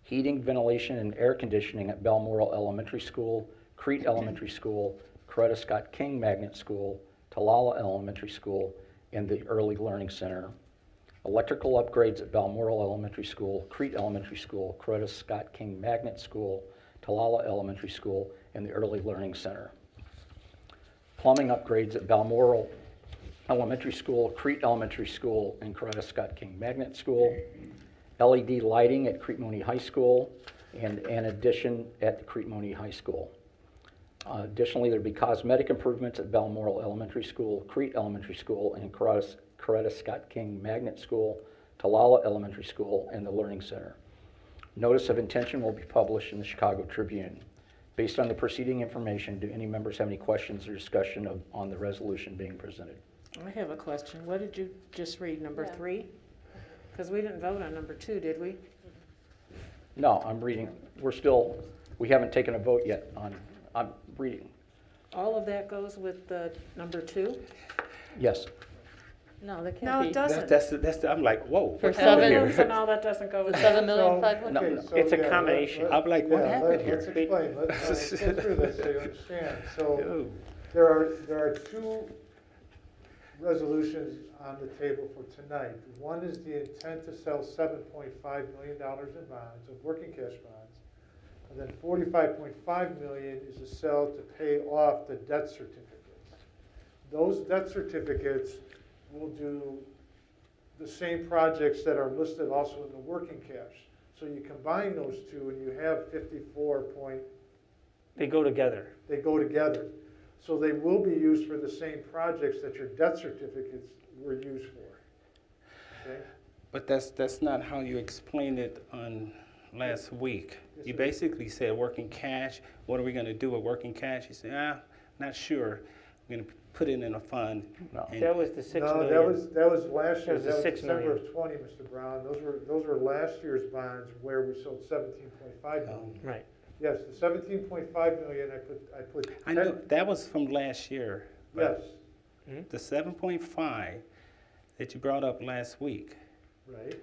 A: heating, ventilation, and air conditioning at Balmoral Elementary School, Crete Elementary School, Coretta Scott King Magnet School, Talala Elementary School, and the Early Learning Center. Electrical upgrades at Balmoral Elementary School, Crete Elementary School, Coretta Scott King Magnet School, Talala Elementary School, and the Early Learning Center. Plumbing upgrades at Balmoral Elementary School, Crete Elementary School, and Coretta Scott King Magnet School. LED lighting at Crete Monee High School, and an addition at Crete Monee High School. Additionally, there'd be cosmetic improvements at Balmoral Elementary School, Crete Elementary School, and Coretta Scott King Magnet School, Talala Elementary School, and the Learning Center. Notice of intention will be published in the Chicago Tribune. Based on the preceding information, do any members have any questions or discussion on the resolution being presented?
H: I have a question. What did you just read, number 3? Because we didn't vote on number 2, did we?
A: No, I'm reading. We haven't taken a vote yet I'm reading.
H: All of that goes with the number 2?
A: Yes.
D: No, that
H: No,
D: can't
H: it
D: be.
H: doesn't.
B: I'm like, whoa.
D: For
B: what's
D: seven-
B: going
H: So
B: here?
H: no, that doesn't go with
D: The
H: that.
D: 7,500,000?
K: Okay, so,
H: It's a
K: yeah,
H: combination.
B: I'm like, what happened here?
K: Let's explain, let's go through this so you understand. So,
B: Ew.
K: there are 2 resolutions on the table for tonight. One is the intent to sell $7.5 million in bonds, of working cash bonds. And then $45.5 million is a sell to pay off the debt certificates. Those debt certificates will do the same projects that are listed also in the working cash. So you combine those 2 and you have 54 point.
H: They go together.
K: They go together. So they will be used for the same projects that your debt certificates were used for. Okay?
B: But that's not how you explained it on last week.
K: Yes,
B: You
K: sir.
B: basically said working cash. What are we going to do with working cash? You said, not sure. We're going to put it in a fund.
A: No.
B: And-
H: That was the 6
K: No,
H: million.
K: that was last year.
H: That was the
K: That was
H: 6
K: December
H: million.
K: of 20, Mr. Brown. Those were last year's bonds where we sold 17.5 million.
H: Right.
K: Yes, the 17.5 million, I put.
B: I know that was from last year.
K: Yes,
B: The 7.5 that you brought up last week.
K: right.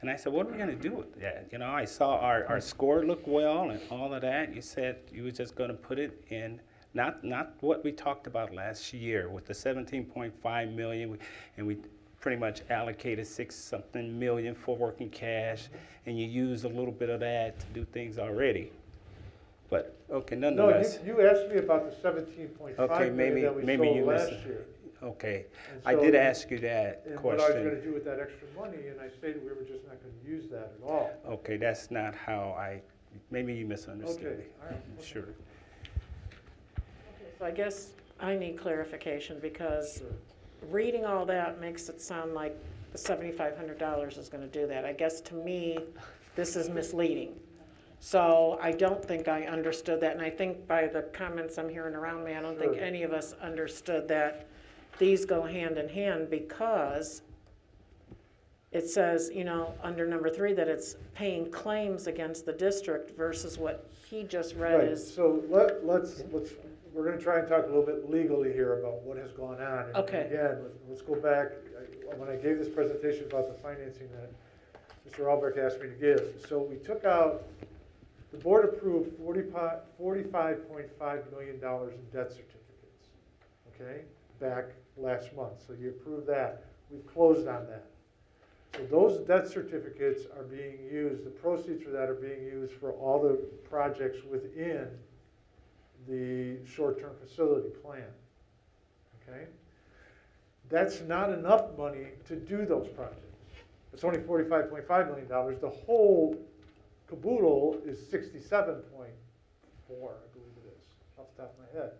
B: And I said, what are we going to do with that? You know, I saw our score look well and all of that. You said you were just going to put it in, not what we talked about last year with the 17.5 million, and we pretty much allocated 6-something million for working cash, and you used a little bit of that to do things already. But, okay,
K: No,
B: nonetheless,
K: you asked me about the 17.5
B: Okay,
K: million that we
B: maybe
K: sold
B: you
K: last
B: missed-
K: year.
B: okay.
K: And
B: I
K: so-
B: did ask you that
K: And what I was gonna
B: question.
K: do with that extra money, and I stated we were just not gonna use that at all.
B: Okay, that's not how I Maybe you misunderstood
K: Okay,
B: me.
K: all right. okay.
B: Sure.
H: So I guess I need clarification because
K: Sure.
H: reading all that makes it sound like the $7,500 is gonna do that. I guess to me, this is misleading. So I don't think I understood that, and I think by the comments I'm hearing around me, I don't think
K: Sure.
H: any of us understood that these go hand in hand because it says, you know, under number 3, that it's paying claims against the district versus what he just read
K: Right,
H: is,
K: so let's, we're gonna try and talk a little bit legally here about what has gone on. And
H: Okay.
K: Again, let's go back, when I gave this presentation about the financing that Mr. Albrecht asked me to give. So we took out, the board approved $45.5 million in debt certificates, okay, back last month. So you approved that. We've closed on that. So those debt certificates are being used, the proceeds for that are being used for all the projects within the short-term facility plan, okay? That's not enough money to do those projects. It's only $45.5 million. The whole caboodle is 67.4, I believe it is, off the top of my head.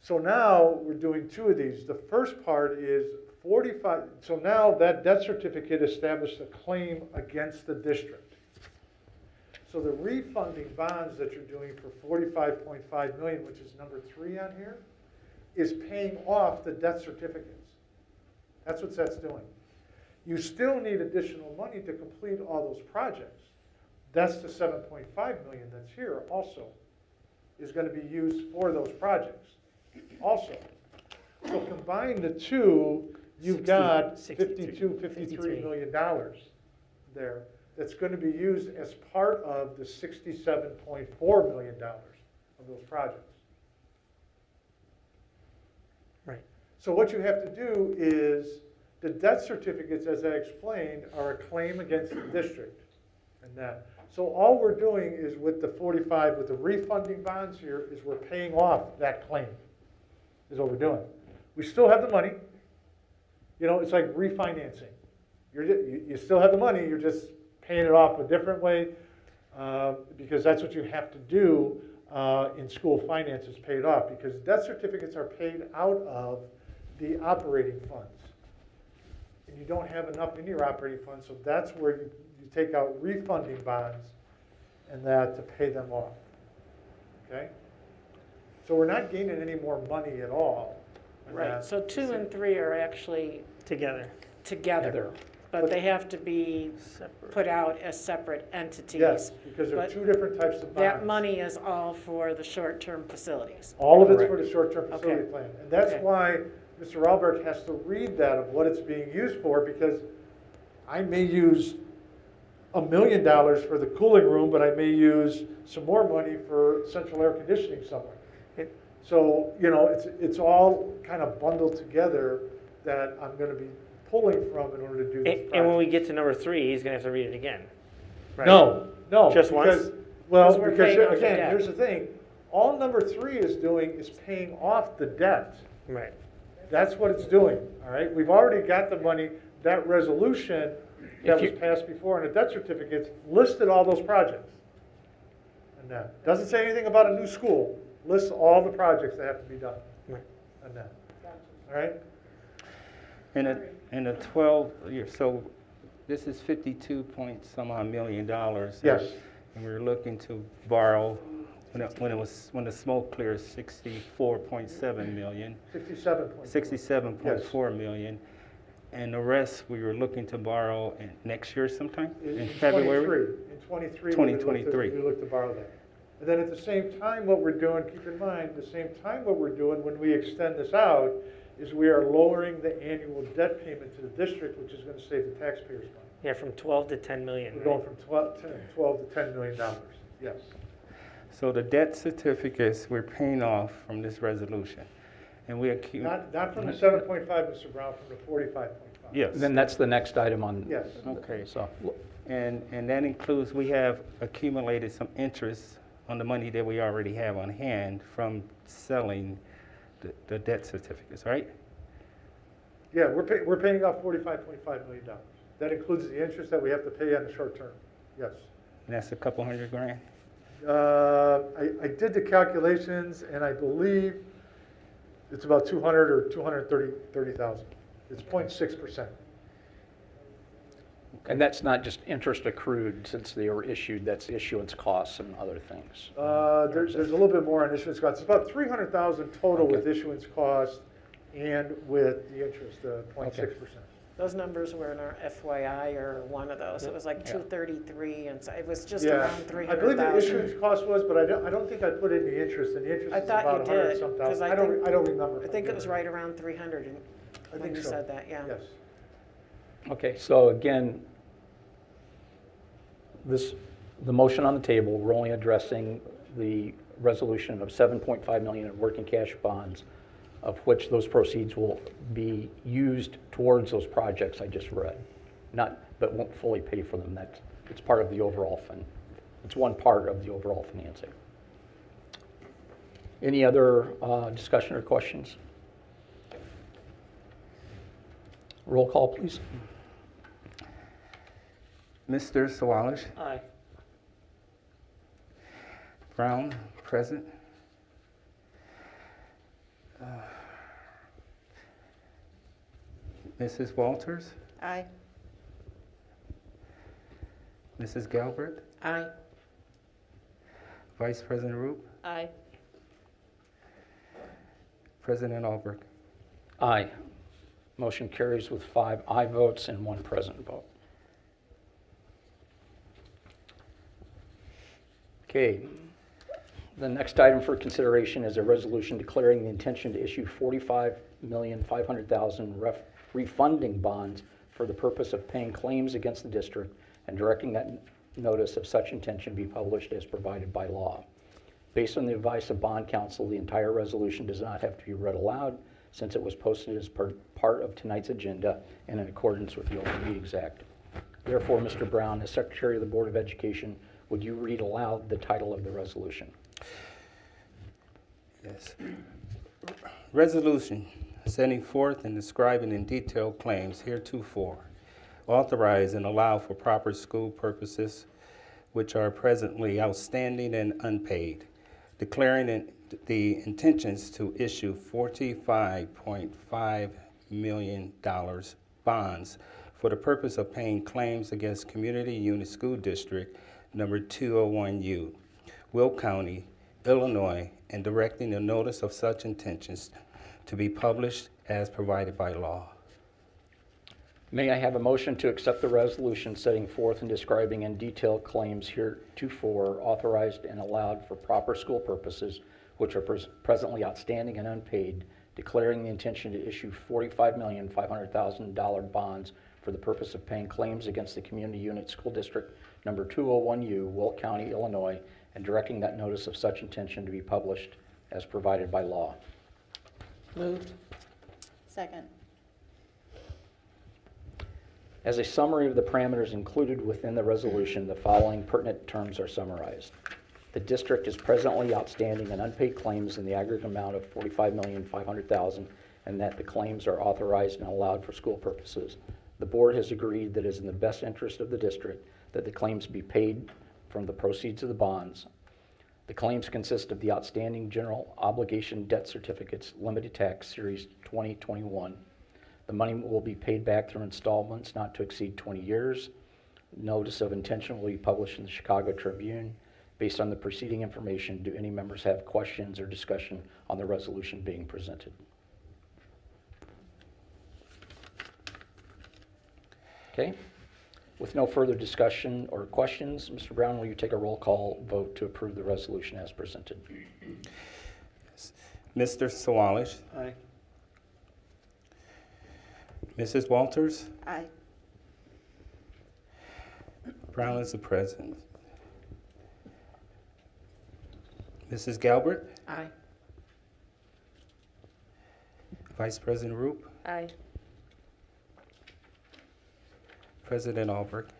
K: So now we're doing 2 of these. The first part is 45, so now that debt certificate established a claim against the district. So the refunding bonds that you're doing for $45.5 million, which is number 3 on here, is paying off the debt certificates. That's what that's doing. You still need additional money to complete all those projects. That's the $7.5 million that's here also, is going to be used for those projects also. So combine the 2, you've got $53 million there that's going to be used as part of the $67.4 million of those projects.
H: Right.
K: So what you have to do is, the debt certificates, as I explained, are a claim against the district. And that. So all we're doing is with the 45, with the refunding bonds here, is we're paying off that claim, is what we're doing. We still have the money. You know, it's like refinancing. You still have the money, you're just paying it off a different way, because that's what you have to do in school finances, pay it off, because debt certificates are paid out of the operating funds. And you don't have enough in your operating fund, so that's where you take out refunding bonds and that to pay them off, okay? So we're not gaining any more money at all. on
H: right,
K: that.
H: so 2 and 3 are actually
L: Together.
H: together, but they have to be put out as separate entities.
K: Yes, because there are
H: But
K: 2 different types of bonds.
H: that money is all for the short-term facilities.
K: All of it's
A: Correct.
K: for the short-term facility
H: Okay.
K: plan. And that's
H: Okay.
K: why Mr. Albert has to read that of what it's being used for, because I may use $1 million for the cooling room, but I may use some more money for central air conditioning somewhere. So, you know, it's all kind of bundled together that I'm going to be pulling from in order to do this
L: And when
K: project.
L: we get to number 3, he's gonna have to read it again. Right?
K: No,
L: Just once?
K: because, well,
H: Because we're
K: because
H: paying off the
K: again,
H: debt.
K: here's the thing. All number 3 is doing is paying off the debt.
L: Right.
K: That's what it's doing, all right? We've already got the money. That resolution that
L: If
K: was
L: you-
K: passed before on the debt certificates listed all those projects. And that, doesn't say anything about a new school, lists all the projects that have to be done.
L: Right.
K: And that, all right?
B: In a 12 year, so this is 52 point some odd million dollars.
K: Yes.
B: And we're looking to borrow, when the smoke clears, 64.7 million,
K: 67.4.
B: 67.4 million. And the rest, we were looking to borrow next year sometime, in
K: 23.
B: February?
K: In 23.
B: 2023.
K: We look to borrow that. And then at the same time, what we're doing, keep in mind, the same time what we're doing when we extend this out is we are lowering the annual debt payment to the district, which is going to save the taxpayers money.
L: Yeah, from 12 to 10 million.
K: We're
L: right?
K: going from 12 to $10 million, yes.
B: So the debt certificates we're paying off from this resolution. And we
K: Not from the 7.5, Mr. Brown, from the 45.5.
B: Yes.
A: Then that's the next item on.
K: Yes.
B: Okay.
A: So,
B: And that includes, we have accumulated some interest on the money that we already have on hand from selling the debt certificates, right?
K: Yeah, we're paying off $45.5 million. That includes the interest that we have to pay on the short term, yes.
B: And that's a couple $100 grand.
K: I did the calculations, and I believe it's about 200 or 230,000. It's 0.6%.
A: And that's not just interest accrued since they were issued, that's issuance costs and other things.
K: There's a little bit more on issuance costs. It's about 300,000 total with issuance costs and with the interest, 0.6%.
H: Those numbers were in our FYI or one of those. It was like
A: Yeah.
H: 233, and so it was just
K: Yeah,
H: around 300,000.
K: I believe the issuance cost was, but I don't think I put in the interest, and the interest
H: I
K: is
H: thought you
K: about 100
H: did,
K: some
H: 'cause
K: thousand.
H: I
K: I don't
H: think-
K: remember.
H: I think it was right around 300
K: I
H: when
K: think
H: you
K: so.
H: said that, yeah.
K: Yes.
A: Okay, so again, the motion on the table, we're only addressing the resolution of 7.5 million in working cash bonds, of which those proceeds will be used towards those projects I just read. But won't fully pay for them. It's part of the overall fund. It's one part of the overall financing. Any other discussion or questions? Roll call, please.
B: Mr. Sawalish,
L: Aye.
B: Brown, present. Mrs. Walters,
H: Aye.
B: Mrs. Galbert,
H: Aye.
B: Vice President Roop,
D: Aye.
B: President Albrecht.
A: Aye. Motion carries with 5 aye votes and 1 present vote. Okay. The next item for consideration is a resolution declaring the intention to issue $45,500,000 refunding bonds for the purpose of paying claims against the district and directing that notice of such intention be published as provided by law. Based on the advice of bond counsel, the entire resolution does not have to be read aloud since it was posted as part of tonight's agenda and in accordance with the Open Meetings Act. Therefore, Mr. Brown, as Secretary of the Board of Education, would you read aloud the title of the resolution?
B: Yes. Resolution setting forth and describing in detail claims heretofore authorize and allow for proper school purposes which are presently outstanding and unpaid, declaring the intentions to issue $45.5 million bonds for the purpose of paying claims against Community Unit School District number 201U, Will County, Illinois, and directing the notice of such intentions to be published as provided by law.
A: May I have a motion to accept the resolution setting forth and describing in detail claims heretofore authorized and allowed for proper school purposes which are presently outstanding and unpaid, declaring the intention to issue $45,500,000 bonds for the purpose of paying claims against the Community Unit School District number 201U, Will County, Illinois, and directing that notice of such intention to be published as provided by law.
H: Moved.
D: Second.
A: As a summary of the parameters included within the resolution, the following pertinent terms are summarized. The district is presently outstanding and unpaid claims in the aggregate amount of $45,500,000, and that the claims are authorized and allowed for school purposes. The board has agreed that it is in the best interest of the district that the claims be paid from the proceeds of the bonds. The claims consist of the outstanding general obligation debt certificates, limited tax, Series 2021. The money will be paid back through installments not to exceed 20 years. Notice of intention will be published in the Chicago Tribune. Based on the preceding information, do any members have questions or discussion on the resolution being presented? Okay. With no further discussion or questions, Mr. Brown, will you take a roll call vote to approve the resolution as presented?
B: Mr. Sawalish,
L: Aye.
B: Mrs. Walters,
H: Aye.
B: Brown is the president. Mrs. Galbert,
H: Aye.
B: Vice President Roop,
D: Aye.
B: President Albrecht.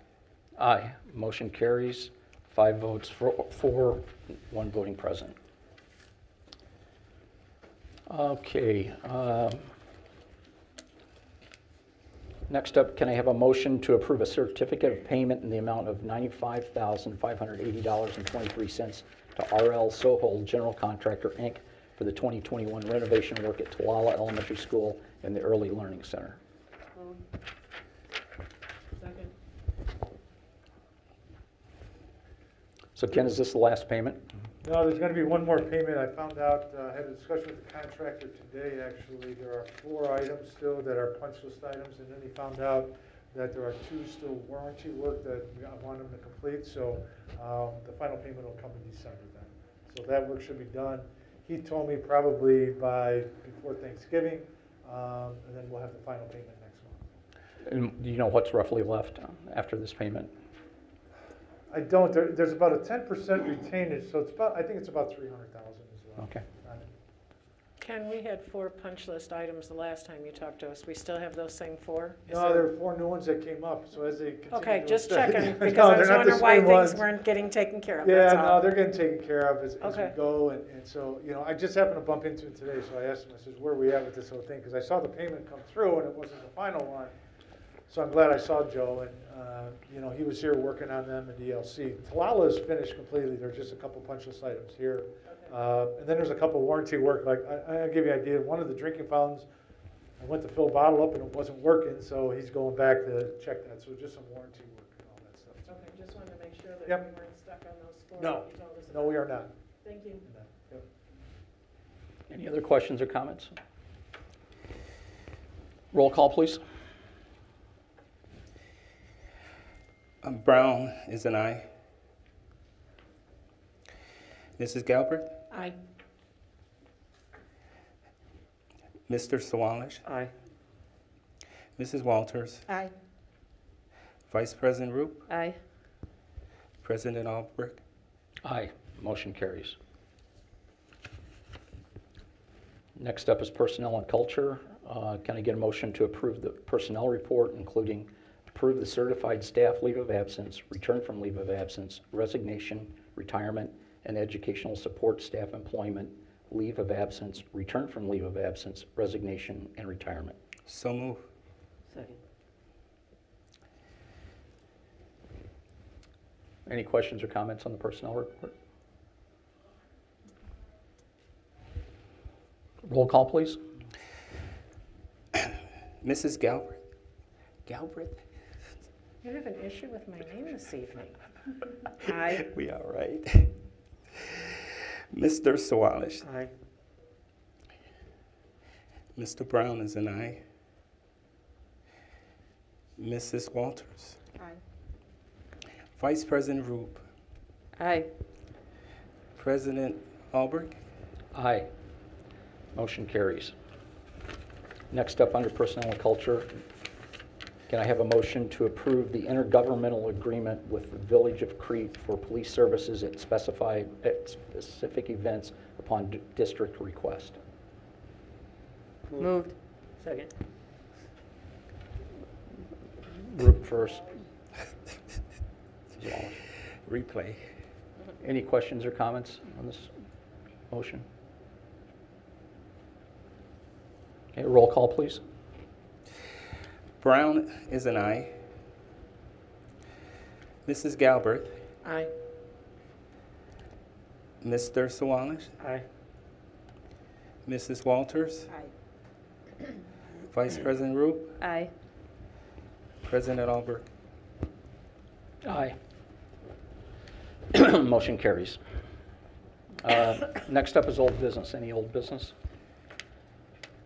A: Aye. Motion carries. 5 votes for, 1 voting present. Okay. Next up, can I have a motion to approve a certificate of payment in the amount of $95,580.23 to RL Sohold General Contractor, Inc. for the 2021 renovation work at Talala Elementary School and the Early Learning Center?
H: Second.
A: So Ken, is this the last payment?
K: No, there's gonna be one more payment. I found out, I had a discussion with the contractor today, actually. There are 4 items still that are punch list items, and then he found out that there are 2 still warranty work that I want him to complete, so the final payment will come in December then. So that work should be done. He told me probably before Thanksgiving, and then we'll have the final payment next month.
A: And do you know what's roughly left after this payment?
K: I don't, there's about a 10% retainage, so I think it's about 300,000 as well.
A: Okay.
H: Ken, we had 4 punch list items the last time you talked to us. We still have those same 4?
K: No, there are 4 new ones that came up, so as they continue.
H: Okay,
K: to
H: just
K: affect-
H: checking,
K: No,
H: because I was
K: they're not the
H: wondering why
K: same
H: things
K: ones.
H: weren't getting taken care of,
K: Yeah,
H: that's
K: no,
H: all.
K: they're getting taken care of as we
H: Okay.
K: go, and so, I just happened to bump into it today, so I asked him, I says, where are we at with this whole thing? Because I saw the payment come through, and it wasn't the final one, so I'm glad I saw Joe, and, he was here working on them in DLC. Talala is finished completely, there's just a couple punch list items here. And then there's a couple warranty work, like, I'll give you an idea, one of the drinking fountains, I went to fill a bottle up and it wasn't working, so he's going back to check that, so just some warranty work and all that stuff.
H: Okay, just wanted to make sure that
K: Yep.
H: we weren't stuck on those 4
K: No.
H: that you told us
K: No,
H: about.
K: we are not.
H: Thank you.
K: Yep.
A: Any other questions or comments? Roll call, please.
B: Brown is an aye. Mrs. Galbraith?
H: Aye.
B: Mr. Sawalish?
L: Aye.
B: Mrs. Walters?
C: Aye.
B: Vice President Roop?
D: Aye.
B: President Albrecht?
A: Aye. Motion carries. Next up is Personnel and Culture. Can I get a motion to approve the personnel report, including approve the certified staff leave of absence, return from leave of absence, resignation, retirement, and educational support staff employment, leave of absence, return from leave of absence, resignation, and retirement?
B: So move.
L: Second.
A: Any questions or comments on the personnel report? Roll call, please.
B: Mrs. Galbraith? Galbraith?
H: You have an issue with my name this evening. Aye.
B: We all right. Mr. Sawalish?
L: Aye.
B: Mr. Brown is an aye. Mrs. Walters?
C: Aye.
B: Vice President Roop?
D: Aye.
B: President Albrecht?
A: Aye. Motion carries. Next up, under Personnel and Culture, can I have a motion to approve the intergovernmental agreement with the Village of Crete for police services at specific events upon district request?
D: Moved.
L: Second.
A: Group first.
B: Replay.
A: Any questions or comments on this motion? Okay, roll call, please.
B: Brown is an aye. Mrs. Galbraith?
H: Aye.
B: Mr. Sawalish?
L: Aye.
B: Mrs. Walters?
C: Aye.
B: Vice President Roop?
D: Aye.
B: President Albrecht?
A: Aye. Motion carries. Next up is old business. Any old business?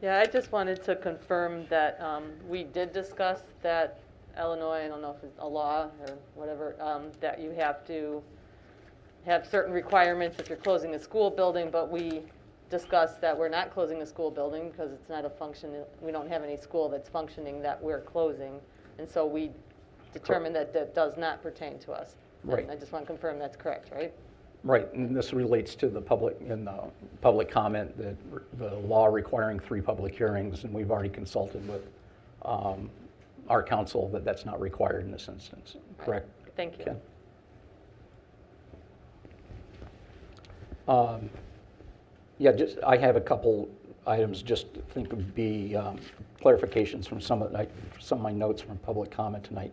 D: Yeah, I just wanted to confirm that we did discuss that Illinois, I don't know if it's a law or whatever, that you have to have certain requirements if you're closing a school building, but we discussed that we're not closing a school building because it's not a function, we don't have any school that's functioning that we're closing. And so we determined that that does not pertain to us.
A: Right.
D: And I just want to confirm that's correct, right?
A: Right, and this relates to the public comment that the law requiring 3 public hearings, and we've already consulted with our counsel that that's not required in this instance, correct?
D: Thank you.
A: Ken? Yeah, I have a couple items just think would be clarifications from some of my notes from public comment tonight.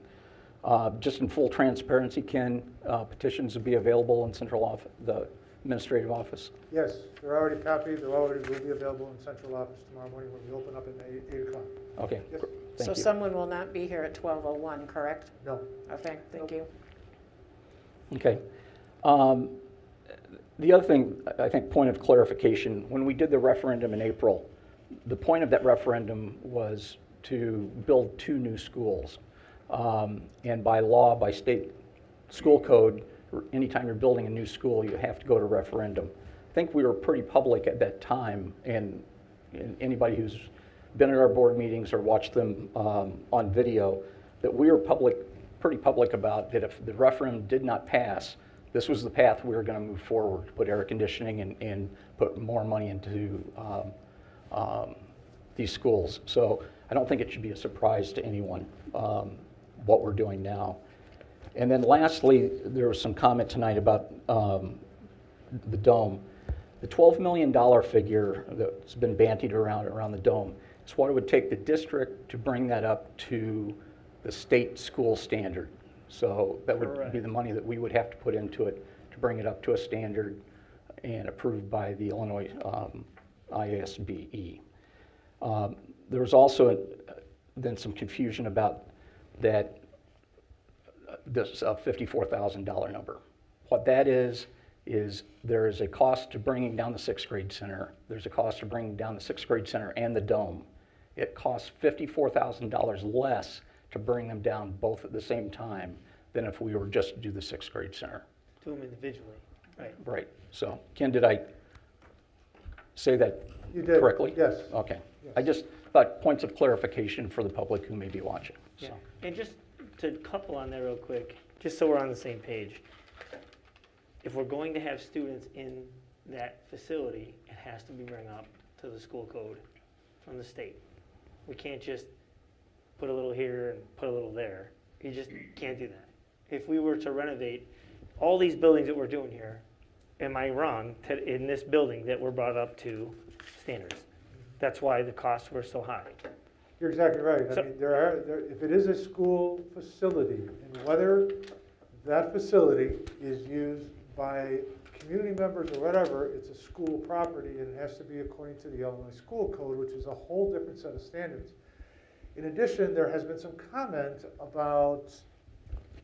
A: Just in full transparency, Ken, petitions will be available in central office, the administrative office?
K: Yes, they're already copied, they're already will be available in central office tomorrow morning when we open up at 8 o'clock.
A: Okay,
K: Yes.
H: So
A: thank you.
H: someone will not be here at 12:01, correct?
K: No.
H: Okay, thank you.
A: Okay. The other thing, I think, point of clarification, when we did the referendum in April, the point of that referendum was to build 2 new schools. And by law, by state school code, anytime you're building a new school, you have to go to referendum. I think we were pretty public at that time, and anybody who's been at our board meetings or watched them on video, that we were pretty public about that if the referendum did not pass, this was the path we were going to move forward, put air conditioning and put more money into these schools. So I don't think it should be a surprise to anyone what we're doing now. And then lastly, there was some comment tonight about the dome. The $12 million figure that's been bantied around the dome is what it would take the district to bring that up to the state school standard. So that would be the money that we would have to put into it to bring it up to a standard and approved by the Illinois ISBE. There was also then some confusion about that this $54,000 number. What that is there is a cost to bringing down the 6th grade center. There's a cost to bringing down the 6th grade center and the dome. It costs $54,000 less to bring them down both at the same time than if we were just to do the 6th grade center.
L: Do them individually, right?
A: Right. So, Ken, did I say that
K: You did.
A: correctly?
K: Yes.
A: Okay.
K: Yes.
A: I just thought points of clarification for the public who may be watching.
L: Yeah.
A: So.
L: And just to couple on that real quick, just so we're on the same page. If we're going to have students in that facility, it has to be bring up to the school code from the state. We can't just put a little here and put a little there. You just can't do that. If we were to renovate all these buildings that we're doing here, am I wrong in this building that we're brought up to standards? That's why the costs were so high.
K: You're exactly right.
L: So-
K: I mean, if it is a school facility, and whether that facility is used by community members or whatever, it's a school property, and it has to be according to the Illinois School Code, which is a whole different set of standards. In addition, there has been some comment about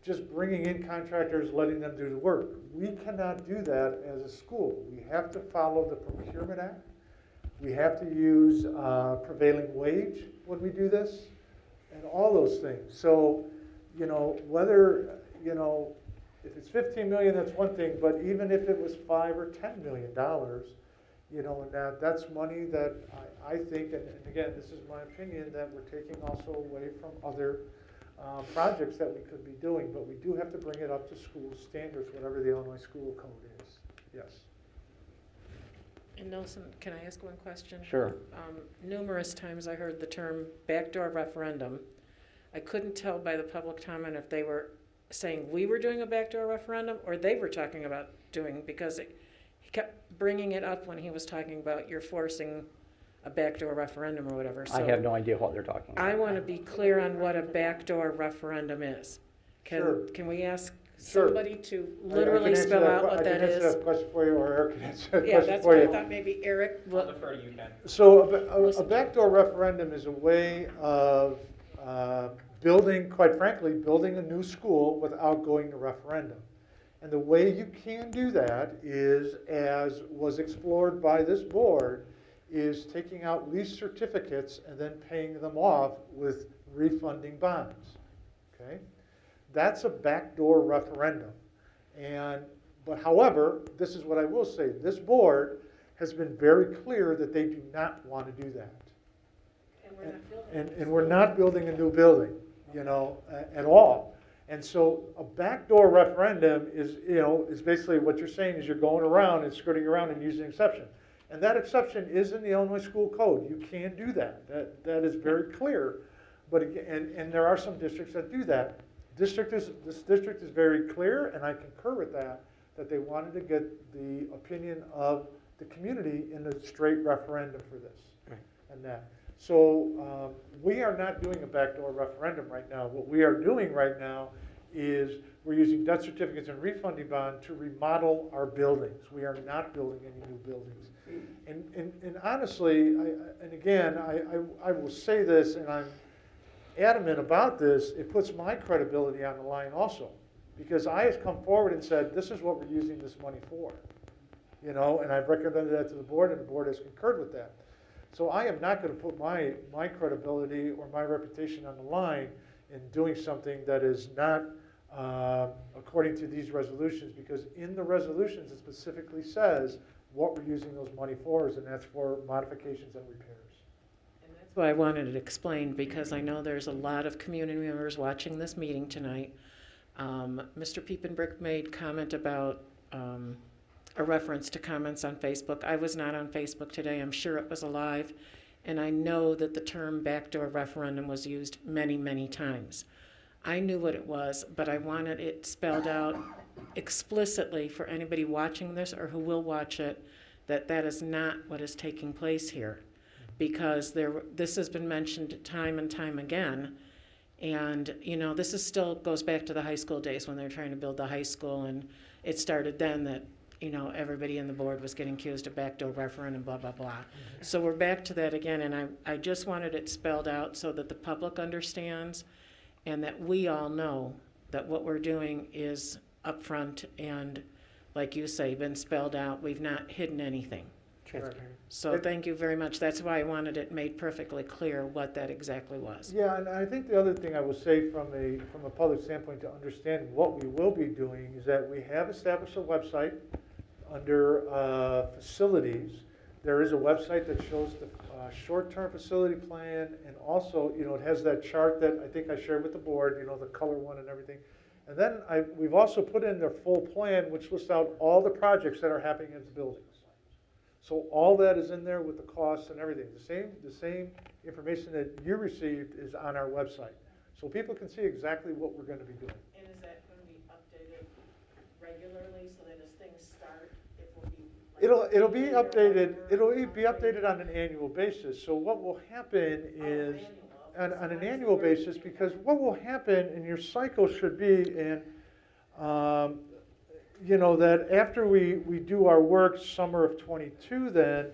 K: just bringing in contractors, letting them do the work. We cannot do that as a school. We have to follow the Procurement Act. We have to use prevailing wage when we do this, and all those things. So, whether, if it's 15 million, that's one thing, but even if it was $5 or $10 million, that's money that I think, and again, this is my opinion, that we're taking also away from other projects that we could be doing, but we do have to bring it up to school standards, whatever the Illinois School Code is. Yes.
H: And Nelson, can I ask one question?
A: Sure.
H: Numerous times I heard the term backdoor referendum. I couldn't tell by the public comment if they were saying we were doing a backdoor referendum or they were talking about doing, because he kept bringing it up when he was talking about you're forcing a backdoor referendum or whatever.
A: I have no idea what they're talking about.
H: I want to be clear on what a backdoor referendum is.
K: Sure.
H: Can we ask
K: Sure.
H: somebody to
K: I
H: literally
K: can answer
H: spell out
K: que-
H: what
K: I
H: that
K: can answer
H: is?
K: that question for you, or Eric can answer that
H: Yeah,
K: question
H: that's
K: for
H: why
K: you.
H: I thought maybe Eric.
L: I'll defer to you, Ken.
K: So a backdoor referendum is a way of building, quite frankly, building a new school without going to referendum. And the way you can do that is, as was explored by this board, is taking out lease certificates and then paying them off with refunding bonds. Okay? That's a backdoor referendum. But however, this is what I will say, this board has been very clear that they do not want to do that. And we're not building a new building, at all. And so a backdoor referendum is basically what you're saying is you're going around and skirting around and using an exception. And that exception is in the Illinois School Code. You can do that. That is very clear. But again, and there are some districts that do that. This district is very clear, and I concur with that they wanted to get the opinion of the community in a straight referendum for this
L: Right.
K: and that. So we are not doing a backdoor referendum right now. What we are doing right now is we're using debt certificates and refunding bond to remodel our buildings. We are not building any new buildings. And honestly, I will say this, and I'm adamant about this, it puts my credibility on the line also. Because I have come forward and said, this is what we're using this money for. You know, and I've recommended that to the board, and the board has concurred with that. So I am not going to put my credibility or my reputation on the line in doing something that is not according to these resolutions, because in the resolutions it specifically says what we're using those money for, and that's for modifications and repairs.
H: That's why I wanted to explain, because I know there's a lot of community members watching this meeting tonight. Mr. Piepenbrick made comment about a reference to comments on Facebook. I was not on Facebook today. I'm sure it was alive. And I know that the term backdoor referendum was used many, many times. I knew what it was, but I wanted it spelled out explicitly for anybody watching this or who will watch it, that that is not what is taking place here. Because this has been mentioned time and time again. And, you know, this is still goes back to the high school days when they were trying to build the high school, and it started then that, you know, everybody in the board was getting accused of backdoor referendum, blah, blah, blah. So we're back to that again, and I just wanted it spelled out so that the public understands and that we all know that what we're doing is upfront and, like you say, been spelled out. We've not hidden anything.
L: Transparent.
H: So thank you very much. That's why I wanted it made perfectly clear what that exactly was.
K: Yeah, and I think the other thing I will say from a public standpoint to understand what we will be doing is that we have established a website under facilities. There is a website that shows the short-term facility plan, and also, you know, it has that chart that I think I shared with the board, you know, the color one and everything. And then we've also put in their full plan, which lists out all the projects that are happening in the buildings. So all that is in there with the costs and everything. The same information that you received is on our website. So people can see exactly what we're going to be doing.
H: And is that going to be updated regularly so that as things start, it will be?
K: It'll be updated. It'll be updated on an annual basis. So what will happen is on an annual basis, because what will happen, and your cycle should be in, you know, that after we do our work summer of '22, then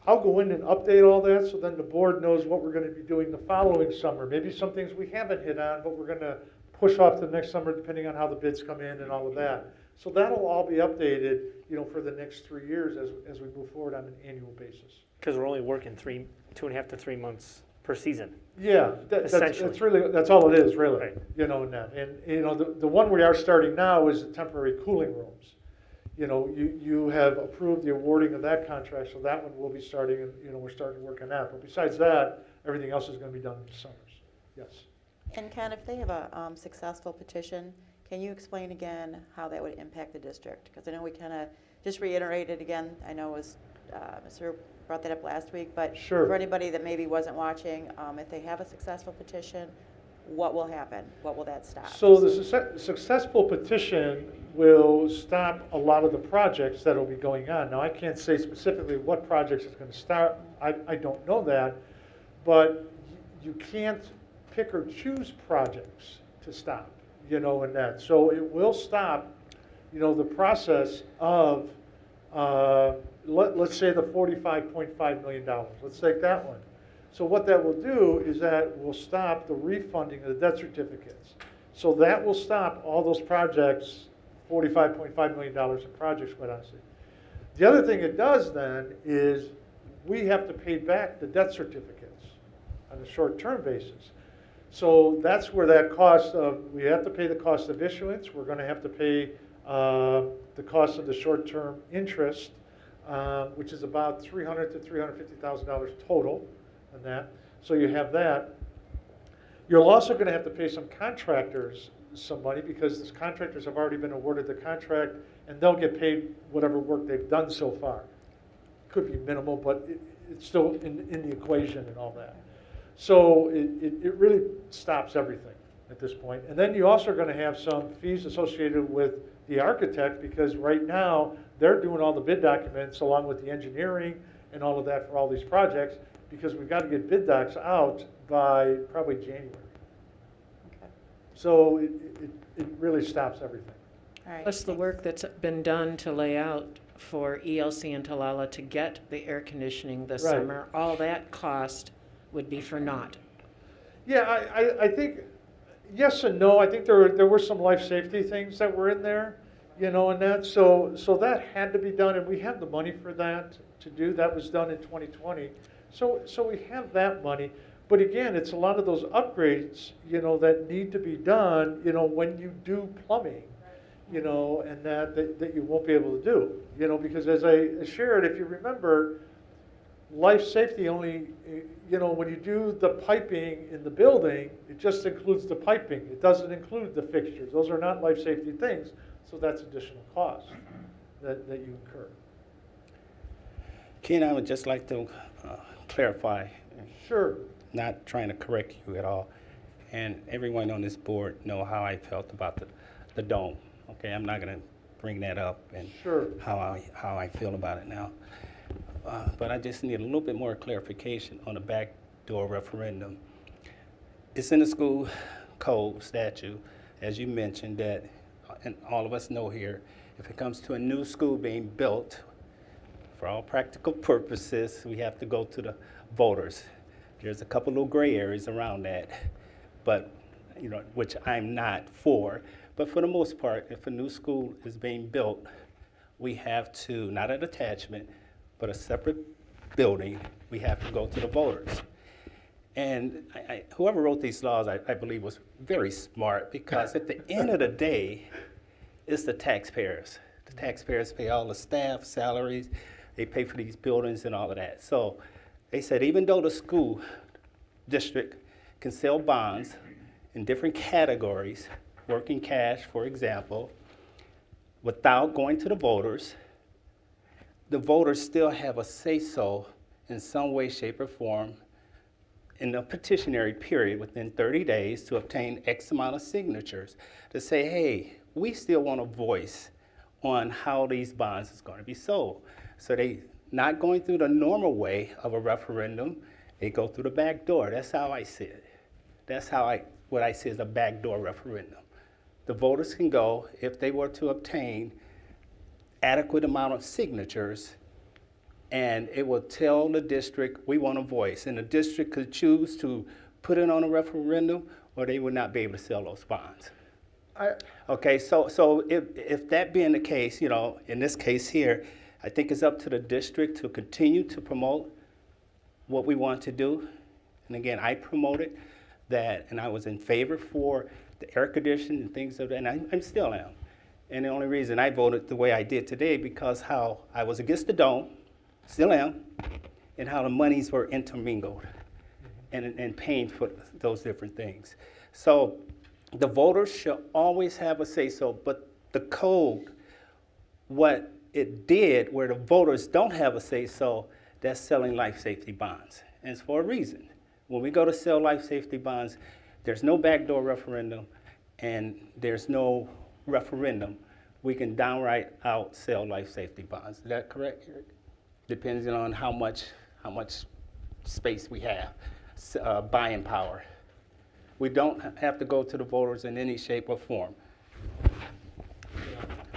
K: I'll go in and update all that, so then the board knows what we're going to be doing the following summer. Maybe some things we haven't hit on, but we're going to push off to the next summer depending on how the bids come in and all of that. So that'll all be updated, you know, for the next 3 years as we move forward on an annual basis.
L: Because we're only working 2.5 to 3 months per season.
K: Yeah, that's all it is, really.
L: Right.
K: You know, and you know, the one we are starting now is the temporary cooling rooms. You know, you have approved the awarding of that contract, so that one will be starting, and you know, we're starting to work on that. But besides that, everything else is going to be done in the summers. Yes.
M: And Ken, if they have a successful petition, can you explain again how that would impact the district? Because I know we kind of just reiterated again. I know it was Mr. brought that up last week, but
K: Sure.
M: for anybody that maybe wasn't watching, if they have a successful petition, what will happen? What will that stop?
K: So the successful petition will stop a lot of the projects that will be going on. Now, I can't say specifically what projects it's going to start. I don't know that, but you can't pick or choose projects to stop, you know, in that. So it will stop, you know, the process of, let's say the $45.5 million. Let's take that one. So what that will do is that will stop the refunding of the debt certificates. So that will stop all those projects, $45.5 million in projects, quite honestly. The other thing it does then is we have to pay back the debt certificates on a short-term basis. So that's where that cost of, we have to pay the cost of issuance. We're going to have to pay the cost of the short-term interest, which is about $300,000 to $350,000 total on that. So you have that. You're also going to have to pay some contractors some money because these contractors have already been awarded the contract, and they'll get paid whatever work they've done so far. Could be minimal, but it's still in the equation and all that. So it really stops everything at this point. And then you also are going to have some fees associated with the architect, because right now they're doing all the bid documents along with the engineering and all of that for all these projects, because we've got to get bid docs out by probably January.
M: Okay.
K: So it really stops everything.
M: All right.
H: Plus the work that's been done to lay out for ELC and Talala to get the air conditioning this
K: Right.
H: summer, all that cost would be for naught.
K: Yeah, I think, yes and no. I think there were some life safety things that were in there, you know, and that, so that had to be done, and we have the money for that to do. That was done in 2020. So we have that money. But again, it's a lot of those upgrades, you know, that need to be done, you know, when you do plumbing, you know, and that you won't be able to do, you know, because as I shared, if you remember, life safety only, you know, when you do the piping in the building, it just includes the piping. It doesn't include the fixtures. Those are not life safety things, so that's additional cost that you incur.
B: Ken, I would just like to clarify,
K: Sure.
B: not trying to correct you at all, and everyone on this board know how I felt about the dome. Okay, I'm not going to bring that up and
K: Sure.
B: how I feel about it now. But I just need a little bit more clarification on the backdoor referendum. It's in the school code statute, as you mentioned, that, and all of us know here, if it comes to a new school being built, for all practical purposes, we have to go to the voters. There's a couple little gray areas around that, but, you know, which I'm not for. But for the most part, if a new school is being built, we have to, not an attachment, but a separate building, we have to go to the voters. And whoever wrote these laws, I believe, was very smart, because at the end of the day, it's the taxpayers. The taxpayers pay all the staff salaries, they pay for these buildings and all of that. So they said even though the school district can sell bonds in different categories, working cash, for example, without going to the voters still have a say-so in some way, shape, or form in the petitionary period within 30 days to obtain X amount of signatures to say, hey, we still want a voice on how these bonds is going to be sold. So they not going through the normal way of a referendum, they go through the back door. That's how I see it. That's how what I see as a backdoor referendum. The voters can go, if they were to obtain adequate amount of signatures, and it will tell the district, we want a voice. And the district could choose to put it on a referendum, or they would not be able to sell those bonds. Okay, so if that being the case, you know, in this case here, I think it's up to the district to continue to promote what we want to do. And again, I promoted that, and I was in favor for the air conditioning and things of that, and I still am. And the only reason I voted the way I did today, because how I was against the dome, still am, and how the monies were intermingled and paying for those different things. So the voters should always have a say-so, but the code, what it did where the voters don't have a say-so, that's selling life safety bonds. And it's for a reason. When we go to sell life safety bonds, there's no backdoor referendum and there's no referendum. We can downright sell life safety bonds. Is that correct, Eric? Depending on how much space we have, buying power. We don't have to go to the voters in any shape or form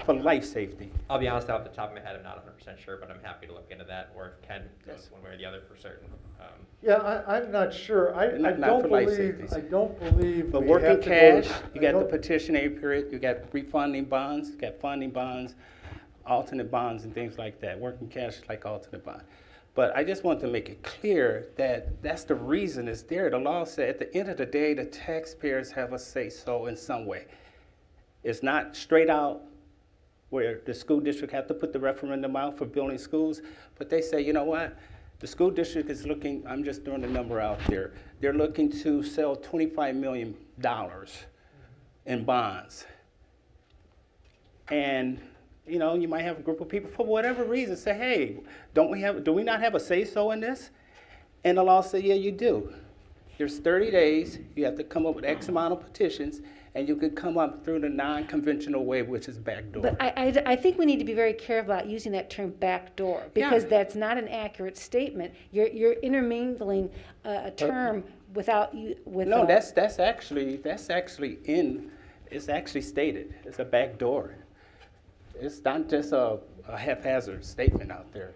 B: for life safety.
N: I'll be honest, off the top of my head, I'm not 100% sure, but I'm happy to look into that, or if Ken goes one way or the other for certain.
K: Yeah, I'm not sure. I
B: Not
K: don't
B: for life
K: believe,
B: safeties.
K: I don't believe
B: But
K: we
B: working
K: have to go-
B: cash, you
K: I
B: got the
K: don't-
B: petitionary period, you got refunding bonds, you got funding bonds, alternate bonds and things like that. Working cash is like alternate bond. But I just want to make it clear that that's the reason it's there. The law said at the end of the day, the taxpayers have a say-so in some way. It's not straight out where the school district have to put the referendum out for building schools, but they say, you know what? The school district is looking, I'm just throwing the number out there, they're looking to sell $25 million in bonds. And, you know, you might have a group of people for whatever reason say, hey, do we not have a say-so in this? And the law said, yeah, you do. There's 30 days, you have to come up with X amount of petitions, and you could come up through the non-conventional way, which is backdoor.
G: But I think we need to be very careful about using that term backdoor, because
B: Yeah.
G: that's not an accurate statement. You're intermingling a term without you, with.
B: No, that's actually in, it's actually stated, it's a backdoor. It's not just a haphazard statement out there.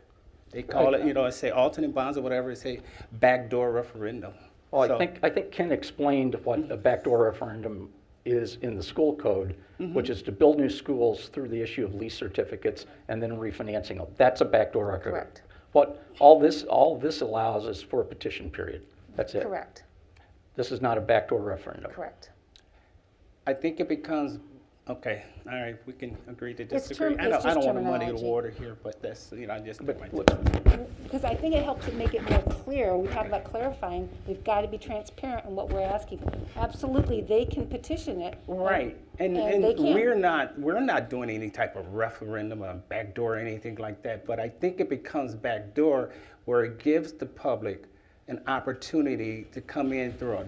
B: They call it, it say alternate bonds or whatever, it say backdoor referendum.
A: Well,
B: So-
A: I think Ken explained what a backdoor referendum is in the school code, which is to build new schools through the issue of lease certificates and then refinancing them. That's a backdoor referendum.
G: Correct.
A: What all this allows is for a petition period. That's it.
G: Correct,
A: This is not a backdoor referendum.
G: correct.
B: I think it becomes, okay, all right, we can agree to
G: It's
B: disagree.
G: term-
B: I
G: it's
B: don't
G: just
B: want to muddy the
G: terminology.
B: water here, but that's, I just.
A: But look,
G: Because I think it helps to make it more clear. We talk about clarifying, we've got to be transparent in what we're asking. Absolutely, they can petition it.
B: Right, and
G: they can.
B: we're not doing any type of referendum or backdoor or anything like that, but I think it becomes backdoor where it gives the public an opportunity to come in through a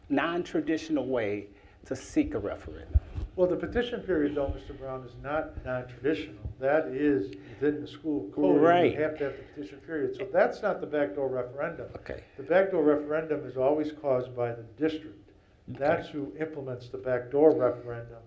B: non-traditional way to seek a referendum.
K: Well, the petition period, though, Mr. Brown, is not non-traditional. That is within the school code. and
B: Right.
K: You have to have the petition period. So that's not the backdoor referendum.
B: Okay.
K: The backdoor referendum is always caused by the district. That's who implements the backdoor referendum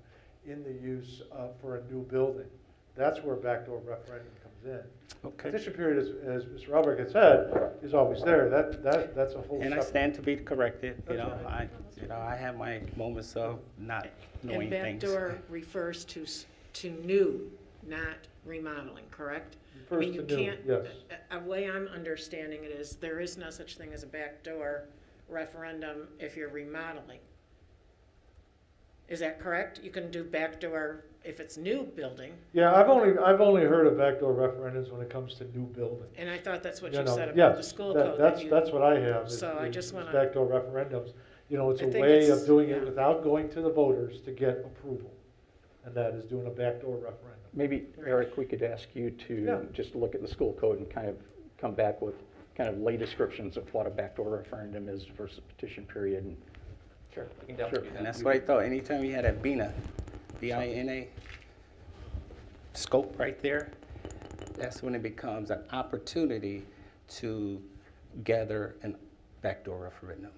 K: in the use for a new building. That's where backdoor referendum comes in.
B: Okay.
K: Petition period, as Mr. Albrecht had said, is always there. That's a whole
B: And I
K: separate.
B: stand to be corrected,
K: That's right.
B: I have my moments of not knowing
H: And
B: things.
H: backdoor refers to new, not remodeling, correct? I mean,
K: Refers
H: you
K: to new,
H: can't.
K: yes.
H: A way I'm understanding it is, there is no such thing as a backdoor referendum if you're remodeling. Is that correct? You can do backdoor if it's new building,
K: Yeah, I've only heard of backdoor referendums when it comes to new building.
H: and I thought that's what
K: You
H: you
K: know,
H: said about
K: yes,
H: the school
K: that-
H: code.
K: That's,
H: you-
K: that's what I have. is-
H: So I
K: is-
H: just
K: is
H: wanna-
K: Backdoor referendums. It's
H: I
K: a
H: think
K: way
H: it's-
K: of doing it
H: yeah.
K: without going to the voters to get approval. And that is doing a backdoor referendum.
A: maybe, Eric, we could ask you
K: Yeah.
A: to just look at the school code and kind of come back with kind of lay descriptions of what a backdoor referendum is versus petition period. And
N: Sure, we can definitely do
B: And
N: that.
B: that's what I thought, anytime you had a BINA, B-I-N-A, scope right there, that's when it becomes an opportunity to gather a backdoor referendum.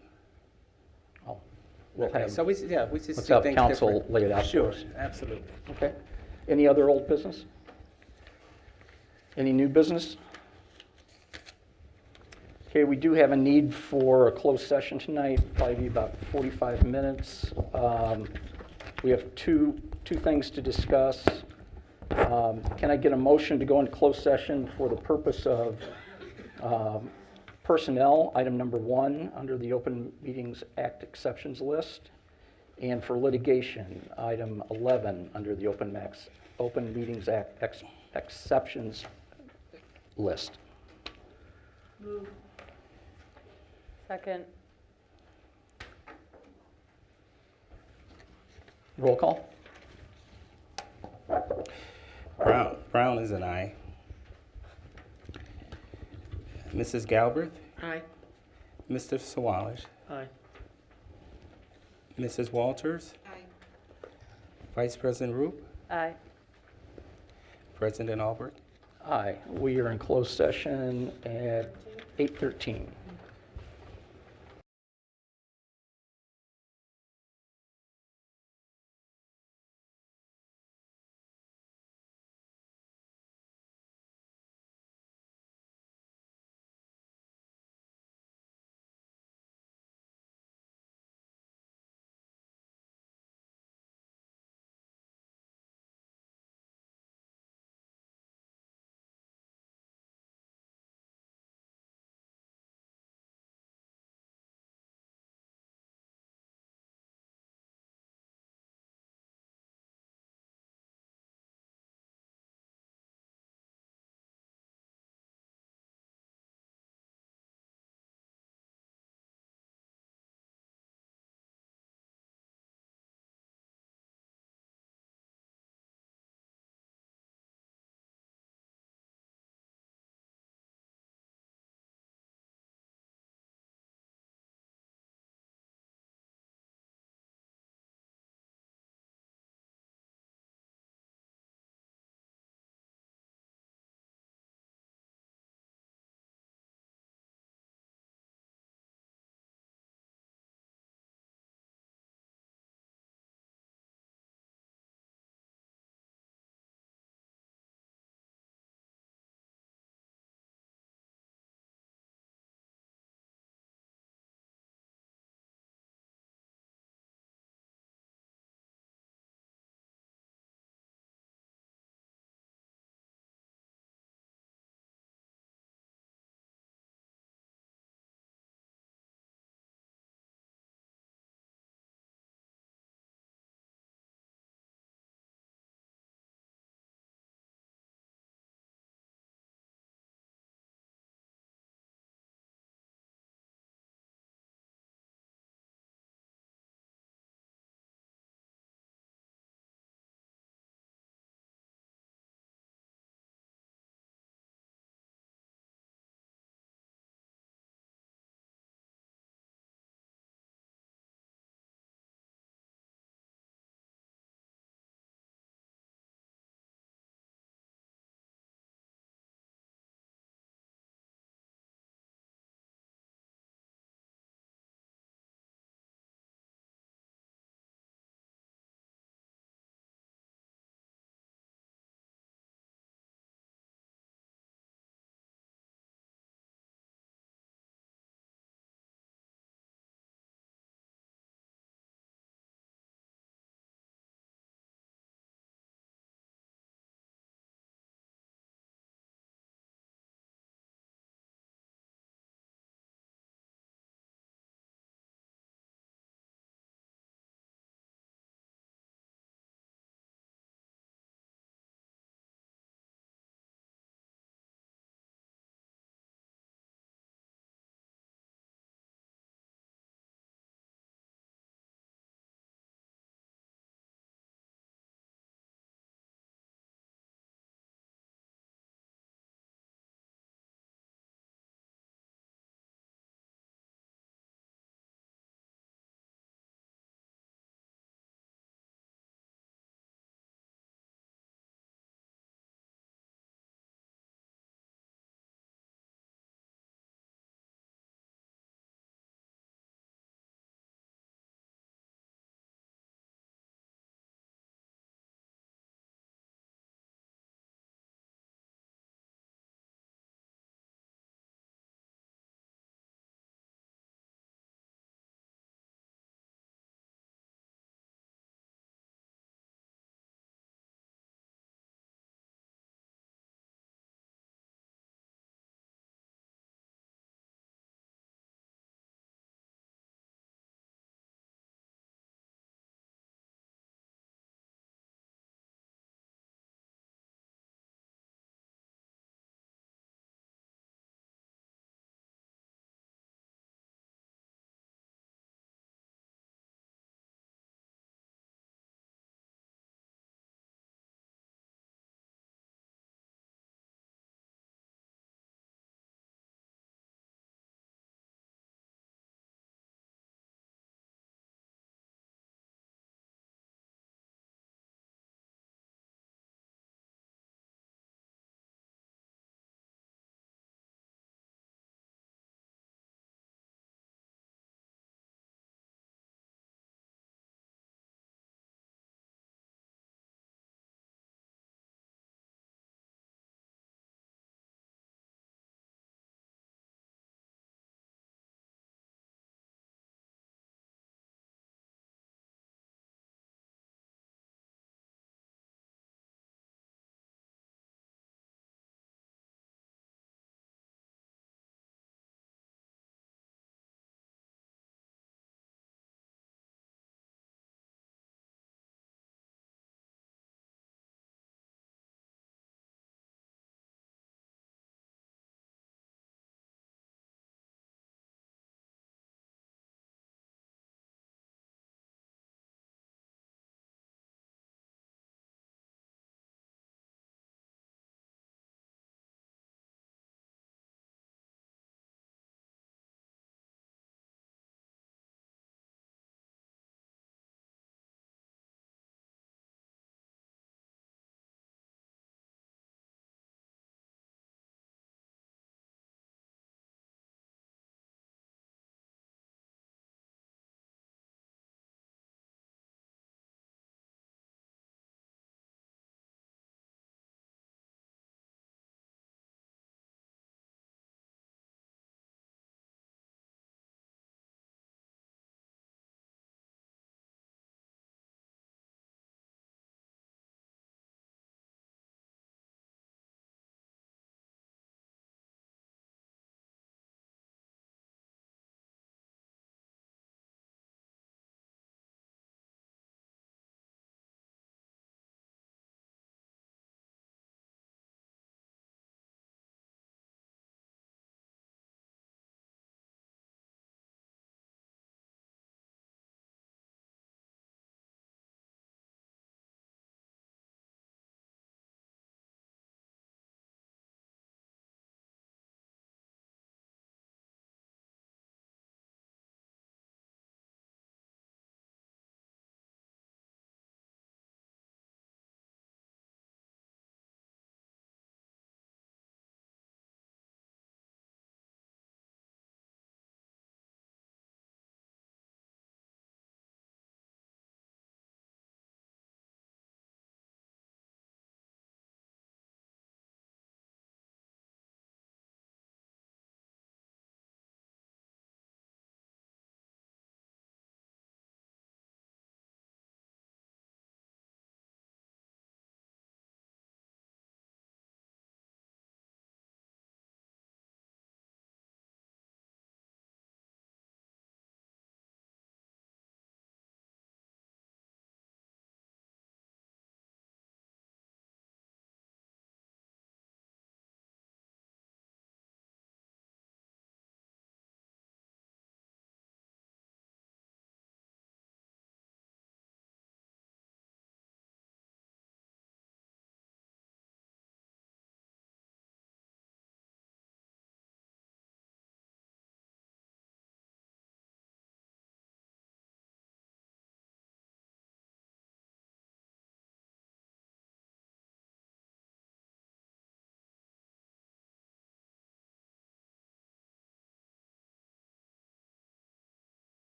A: Oh, we'll
B: Okay,
A: have,
B: so we just
A: let's
B: see
A: have
B: things
A: council
B: different.
A: lay it out for
B: Sure,
A: us.
B: absolutely.
A: Okay. Any other old business? Any new business? Okay, we do have a need for a closed session tonight, probably be about 45 minutes. We have two things to discuss. Can I get a motion to go into closed session for the purpose of personnel, item number 1, under the Open Meetings Act exceptions list, and for litigation, item 11, under the Open Meetings Act exceptions list?
D: Second.
A: Roll call?
B: Brown is an aye. Mrs. Galbraith,
H: Aye.
B: Mr. Sawalish,
L: Aye.
B: Mrs. Walters,
H: Aye.
B: Vice President Roop,
D: Aye.
B: President Albrecht.
A: Aye. We are in closed session at 8:13.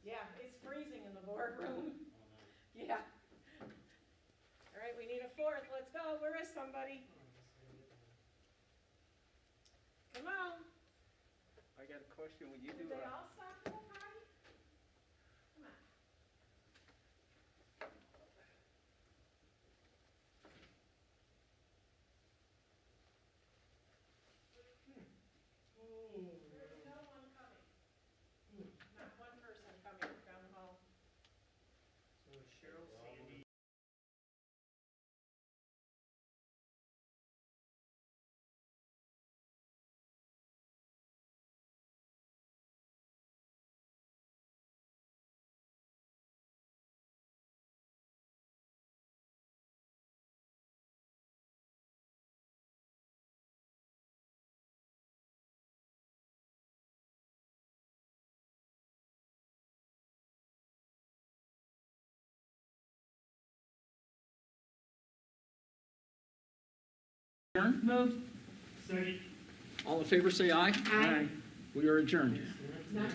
H: Yeah, it's freezing in the boardroom. Yeah. All right, we need a fourth. Let's go. Where is somebody? Come on.
B: I got a question. When you
H: Did
B: do
H: they all stop for the party? Come on. There's no one coming. Not one person coming down the hall.
L: So Cheryl, Sandy,
A: Adjourn?
L: Second.
A: All in favor, say aye.
C: Aye.
A: We are adjourned.
H: Not